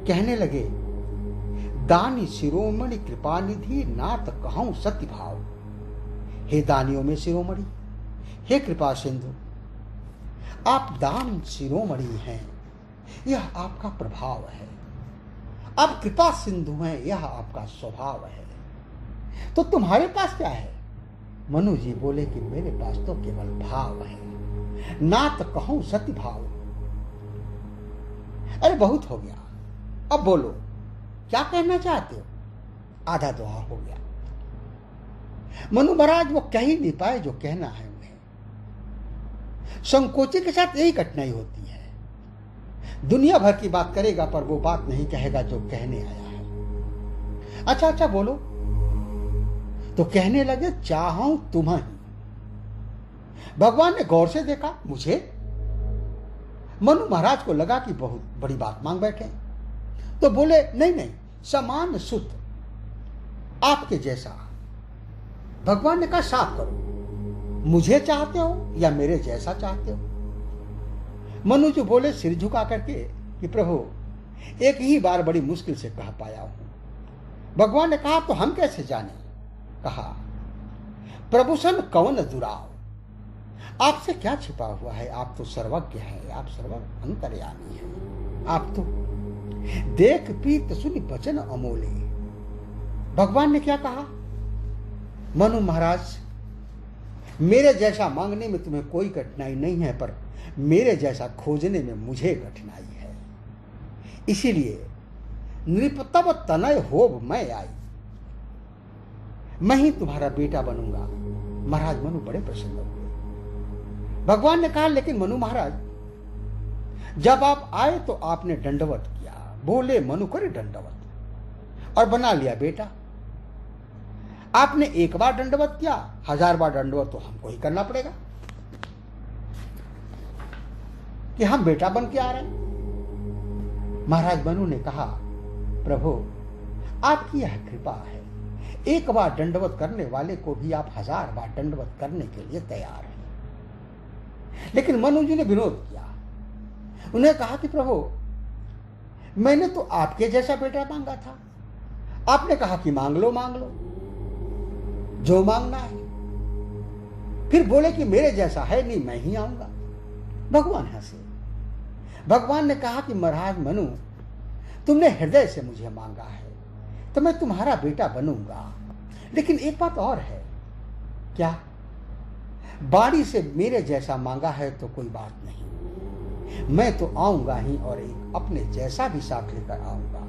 कहने लगे, दानी शिरोमणि कृपा निधि नाथ कहूं सत्य भाव। हे दानियों में शिरोमणि, हे कृपा सिंधु, आप दान शिरोमणि हैं, यह आपका प्रभाव है। आप कृपा सिंधु हैं, यह आपका स्वभाव है। तो तुम्हारे पास क्या है? मनु जी बोले कि मेरे पास तो केवल भाव है, नाथ कहूं सत्य भाव। अरे बहुत हो गया, अब बोलो क्या कहना चाहते हो? आधा दोहा हो गया। मनु महाराज वो कह ही नहीं पाए जो कहना है उन्हें। संकोची के साथ यही कठिनाई होती है, दुनिया भर की बात करेगा पर वो बात नहीं कहेगा जो कहने आया है। अच्छा अच्छा बोलो। तो कहने लगे, चाहूं तुम्हें ही। भगवान ने गौर से देखा मुझे। मनु महाराज को लगा कि बहुत बड़ी बात मांग बैठे, तो बोले, नहीं नहीं, समान सुत आपके जैसा। भगवान ने कहा, साफ करो, मुझे चाहते हो या मेरे जैसा चाहते हो? मनु जो बोले सिर झुका करके कि प्रभु एक ही बार बड़ी मुश्किल से कह पाया हूं। भगवान ने कहा, तो हम कैसे जाने? कहा, प्रभुसन कवन दुराव, आपसे क्या छिपा हुआ है? आप तो सर्वज्ञ हैं, आप सर्व अंतर्यामी हैं, आप तो देख पीत सुनि वचन अमोले। भगवान ने क्या कहा? मनु महाराज, मेरे जैसा मांगने में तुम्हें कोई कठिनाई नहीं है, पर मेरे जैसा खोजने में मुझे कठिनाई है। इसीलिए नृपतव तनय होब मैं आई, मैं ही तुम्हारा बेटा बनूंगा। महाराज मनु बड़े प्रसन्न हुए। भगवान ने कहा, लेकिन मनु महाराज, जब आप आए तो आपने दंडवत किया, बोले मनु करे दंडवत, और बना लिया बेटा। आपने एक बार दंडवत किया, 1000 बार दंडवत तो हमको ही करना पड़ेगा कि हम बेटा बन के आ रहे हैं। महाराज मनु ने कहा, प्रभु आपकी यह कृपा है, एक बार दंडवत करने वाले को भी आप 1000 बार दंडवत करने के लिए तैयार हैं। लेकिन मनु जी ने विरोध किया। उन्हें कहा कि प्रभु, मैंने तो आपके जैसा बेटा मांगा था, आपने कहा कि मांग लो जो मांगना है। फिर बोले कि मेरे जैसा है नहीं, मैं ही आऊंगा। भगवान हंसे। भगवान ने कहा कि महाराज मनु, तुमने हृदय से मुझे मांगा है तो मैं तुम्हारा बेटा बनूंगा। लेकिन एक बात और है। क्या? बाड़ी से मेरे जैसा मांगा है तो कोई बात नहीं, मैं तो आऊंगा ही और एक अपने जैसा भी साथ लेकर आऊंगा।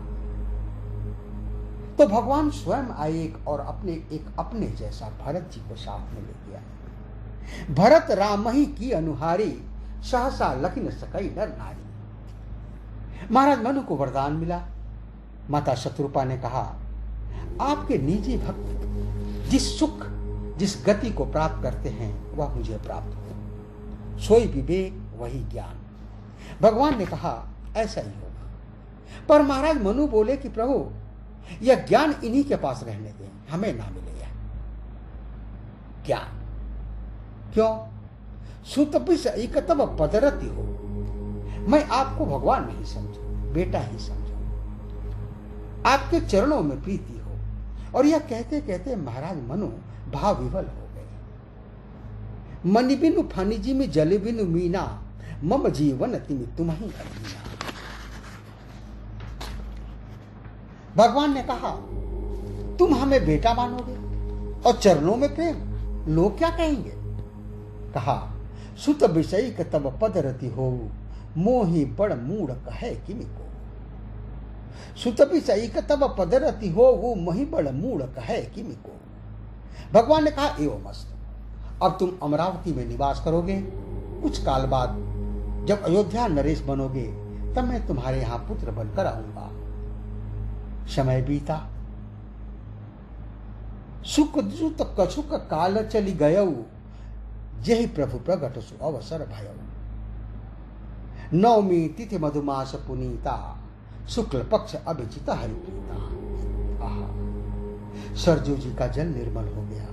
तो भगवान स्वयं आए और अपने जैसा भरत जी को साथ में ले गया। भरत राम ही की अनुहारी, सहसा लखन सकई नर नारी। महाराज मनु को वरदान मिला। माता शत्रुपा ने कहा, आपके निजी भक्त जिस सुख जिस गति को प्राप्त करते हैं वह मुझे प्राप्त हो, सोई विवेक वही ज्ञान। भगवान ने कहा, ऐसा ही होगा। पर महाराज मनु बोले कि प्रभु, यह ज्ञान इन्हीं के पास रहने दें, हमें ना मिलेगा ज्ञान। क्यों? सुतपिस एकतव पदरति हो, मैं आपको भगवान नहीं समझू, बेटा ही समझू, आपके चरणों में प्रीति हो। और यह कहते कहते महाराज मनु भाव विवल हो गए। मनि बिनु फनि जी में जल बिनु मीना, मम जीवन तिमि तुम्हि अधीना। भगवान ने कहा, तुम हमें बेटा मानोगे और चरणों में प्रेम, लोग क्या कहेंगे? कहा, सुत विषय तब पदरति हो, मोहि बड़ मूढ़ कहे किमिको। सुत विषय तब पदरति हो, वो मोहि बड़ मूढ़ कहे किमिको। भगवान ने कहा, एवं मस्त, अब तुम अमरावती में निवास करोगे। कुछ काल बाद जब अयोध्या नरेश बनोगे तब मैं तुम्हारे यहां पुत्र बनकर आऊंगा। समय बीता, सुख दुख कछुक काल चली गयऊ, जेहि प्रभु प्रगट सु अवसर भयऊ। नवमी तिथि मधुमास पुनीता, शुक्ल पक्ष अभिजित हरिप्रीता। सरजू जी का जल निर्मल हो गया,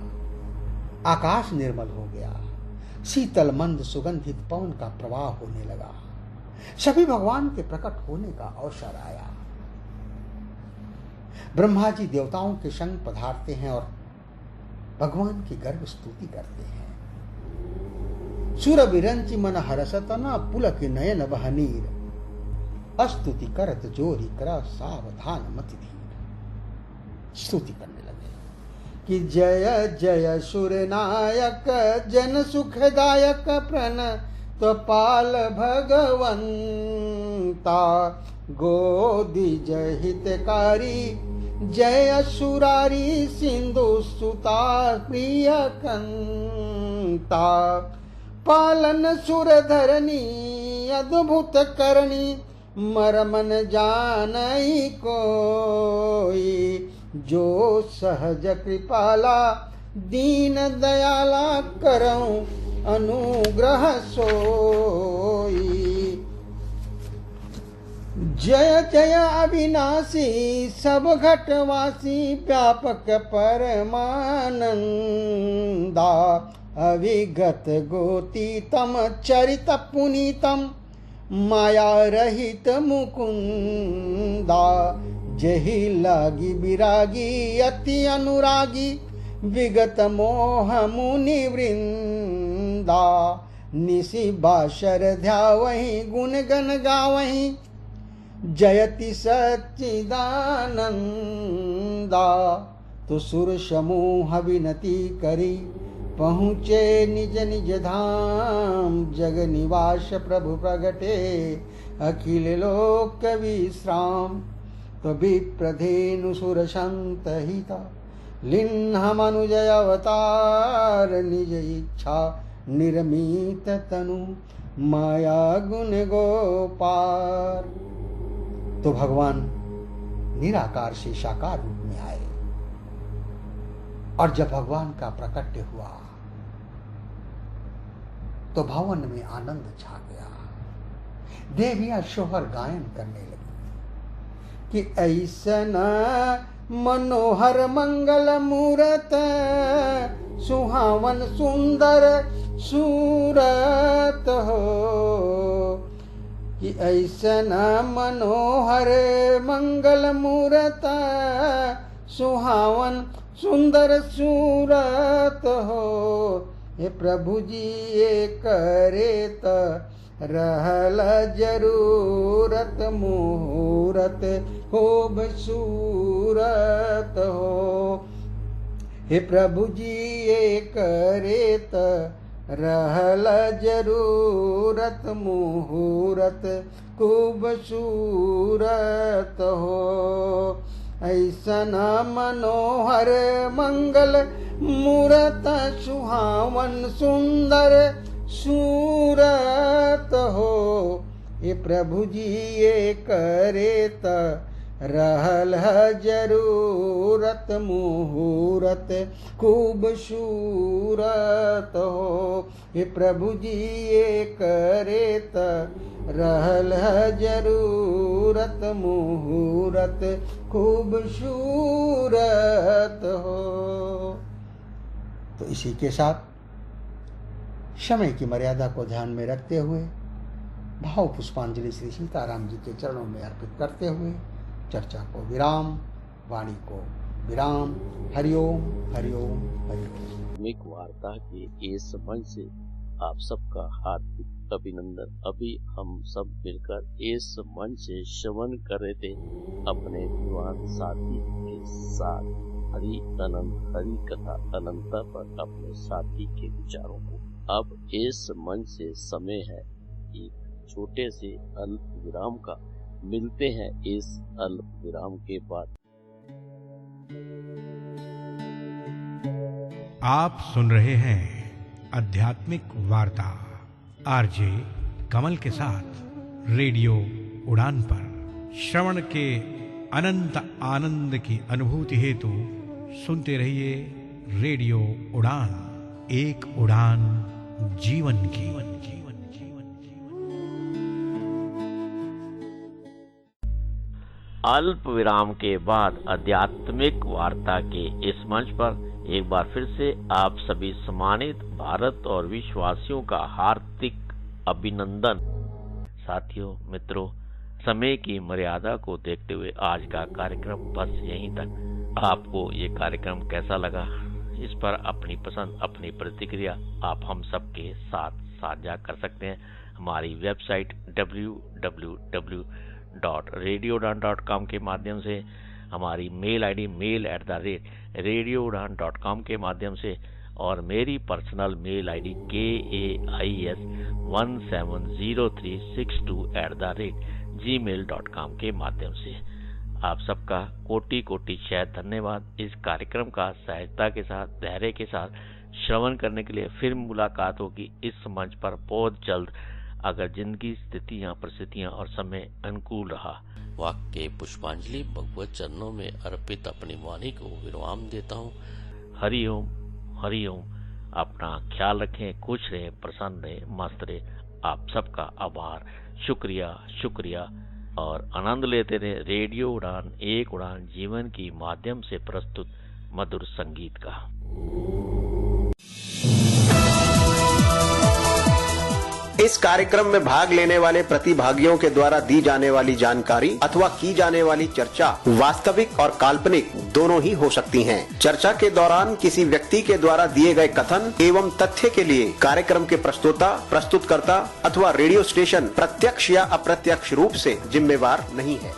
आकाश निर्मल हो गया, शीतल मंद सुगंधित पवन का प्रवाह होने लगा। सभी भगवान के प्रकट होने का अवसर आया। ब्रह्मा जी देवताओं के संग पधारते हैं और भगवान की गर्व स्तुति करते हैं। सुर विरंचि मन हरसतना, पुलक नयन वहनीर, अस्तुति करत जोरी करा, सावधान मति धीर। स्तुति करने लगे कि जय जय सुरनायक, जन सुखदायक, प्रण तो पाल भगवंता, गोदी जय हितकारी, जय सुरारी, सिंधु सुता प्रिय कंता। पालन सुर धरनी, अद्भुत करनी, मरमन जानई कोई, जो सहज कृपाला, दीन दयाला, करऊं अनुग्रह सोई। जय जय अविनाशी, सब घटवासी, व्यापक परमानंदा, अविगत गोतीतम, चरित पुनीतम, माया रहित मुकुंदा। जहि लागी विरागी, अति अनुरागी, विगत मोह मुनि वृंदा। निशि बाशर ध्यावहि, गुण गण गावहि, जयति सच्चिदानंदा। तो सुर समूह विनती करी, पहुँचे निज निज धाम। जग निवास प्रभु प्रगटे, अखिल लोक विश्राम तो विप्रधेनु सुर संत हिता लिन्ह मनुजय अवतार निज इच्छा निर्मित तनु माया गुण गोपार। तो भगवान निराकार से साकार रूप में आए और जब भगवान का प्रकट हुआ तो भवन में आनंद छा गया। देवियां सोहर गायन करने लगी कि ऐसन मनोहर मंगल मूरत सुहावन सुंदर सूरत हो कि ऐसन मनोहर मंगल मूरत सुहावन सुंदर सूरत हो। हे प्रभु जी ये करे त रहल जरूरत मुहूर्त खूब सूरत हो। हे प्रभु जी ये करे त रहल जरूरत मुहूर्त खूब सूरत हो। ऐसन मनोहर मंगल मूरत सुहावन सुंदर सूरत हो। ये प्रभु जी ये करे त रहल जरूरत मुहूर्त खूब सूरत हो। ये प्रभु जी ये करे त रहल जरूरत मुहूर्त खूब सूरत हो। तो इसी के साथ समय की मर्यादा को ध्यान में रखते हुए भाव पुष्पांजलि श्री सीताराम जी के चरणों में अर्पित करते हुए चर्चा को विराम, वाणी को विराम। हरिओम हरिओम हरिओम।
वार्ता के इस मंच से आप सबका हार्दिक अभिनंदन। अभी हम सब मिलकर इस मंच से श्रवण कर रहे थे अपने विद्वान साथी के साथ हरि अनंत हरि कथा अनंता पर अपने साथी के विचारों को। अब इस मंच से समय है एक छोटे से अल्प विराम का। मिलते हैं इस अल्प विराम के बाद।
आप सुन रहे हैं आध्यात्मिक वार्ता आरजे कमल के साथ रेडियो उड़ान पर। श्रवण के अनंत आनंद की अनुभूति हेतु सुनते रहिए रेडियो उड़ान, एक उड़ान जीवन की।
अल्प विराम के बाद आध्यात्मिक वार्ता के इस मंच पर एक बार फिर से आप सभी सम्मानित भारत और विश्ववासियों का हार्दिक अभिनंदन। साथियों, मित्रों, समय की मर्यादा को देखते हुए आज का कार्यक्रम बस यहीं तक। आपको ये कार्यक्रम कैसा लगा, इस पर अपनी पसंद, अपनी प्रतिक्रिया आप हम सबके साथ साझा कर सकते हैं। हमारी वेबसाइट www.radioudan.com के माध्यम से, हमारी मेल आईडी mail@radioudan.com के माध्यम से, और मेरी पर्सनल मेल आईडी KAIS170362@gmail.com के माध्यम से। आप सबका कोटि कोटि शय धन्यवाद। इस कार्यक्रम का सहजता के साथ, धैर्य के साथ श्रवण करने के लिए। फिर मुलाकात होगी इस मंच पर बहुत जल्द, अगर जिंदगी, स्थितियां, परिस्थितियां और समय अनुकूल रहा। वाक्य पुष्पांजलि भगवत चरणों में अर्पित अपनी वाणी को विराम देता हूँ। हरि ओम हरि ओम। अपना ख्याल रखें, खुश रहें, प्रसन्न रहें, मस्त रहें। आप सबका आभार, शुक्रिया शुक्रिया, और आनंद लेते रहे रेडियो उड़ान, एक उड़ान जीवन की माध्यम से प्रस्तुत मधुर संगीत का।
इस कार्यक्रम में भाग लेने वाले प्रतिभागियों के द्वारा दी जाने वाली जानकारी अथवा की जाने वाली चर्चा वास्तविक और काल्पनिक दोनों ही हो सकती हैं। चर्चा के दौरान किसी व्यक्ति के द्वारा दिए गए कथन एवं तथ्य के लिए कार्यक्रम के प्रस्तोता, प्रस्तुतकर्ता अथवा रेडियो स्टेशन प्रत्यक्ष या अप्रत्यक्ष रूप से जिम्मेवार नहीं है।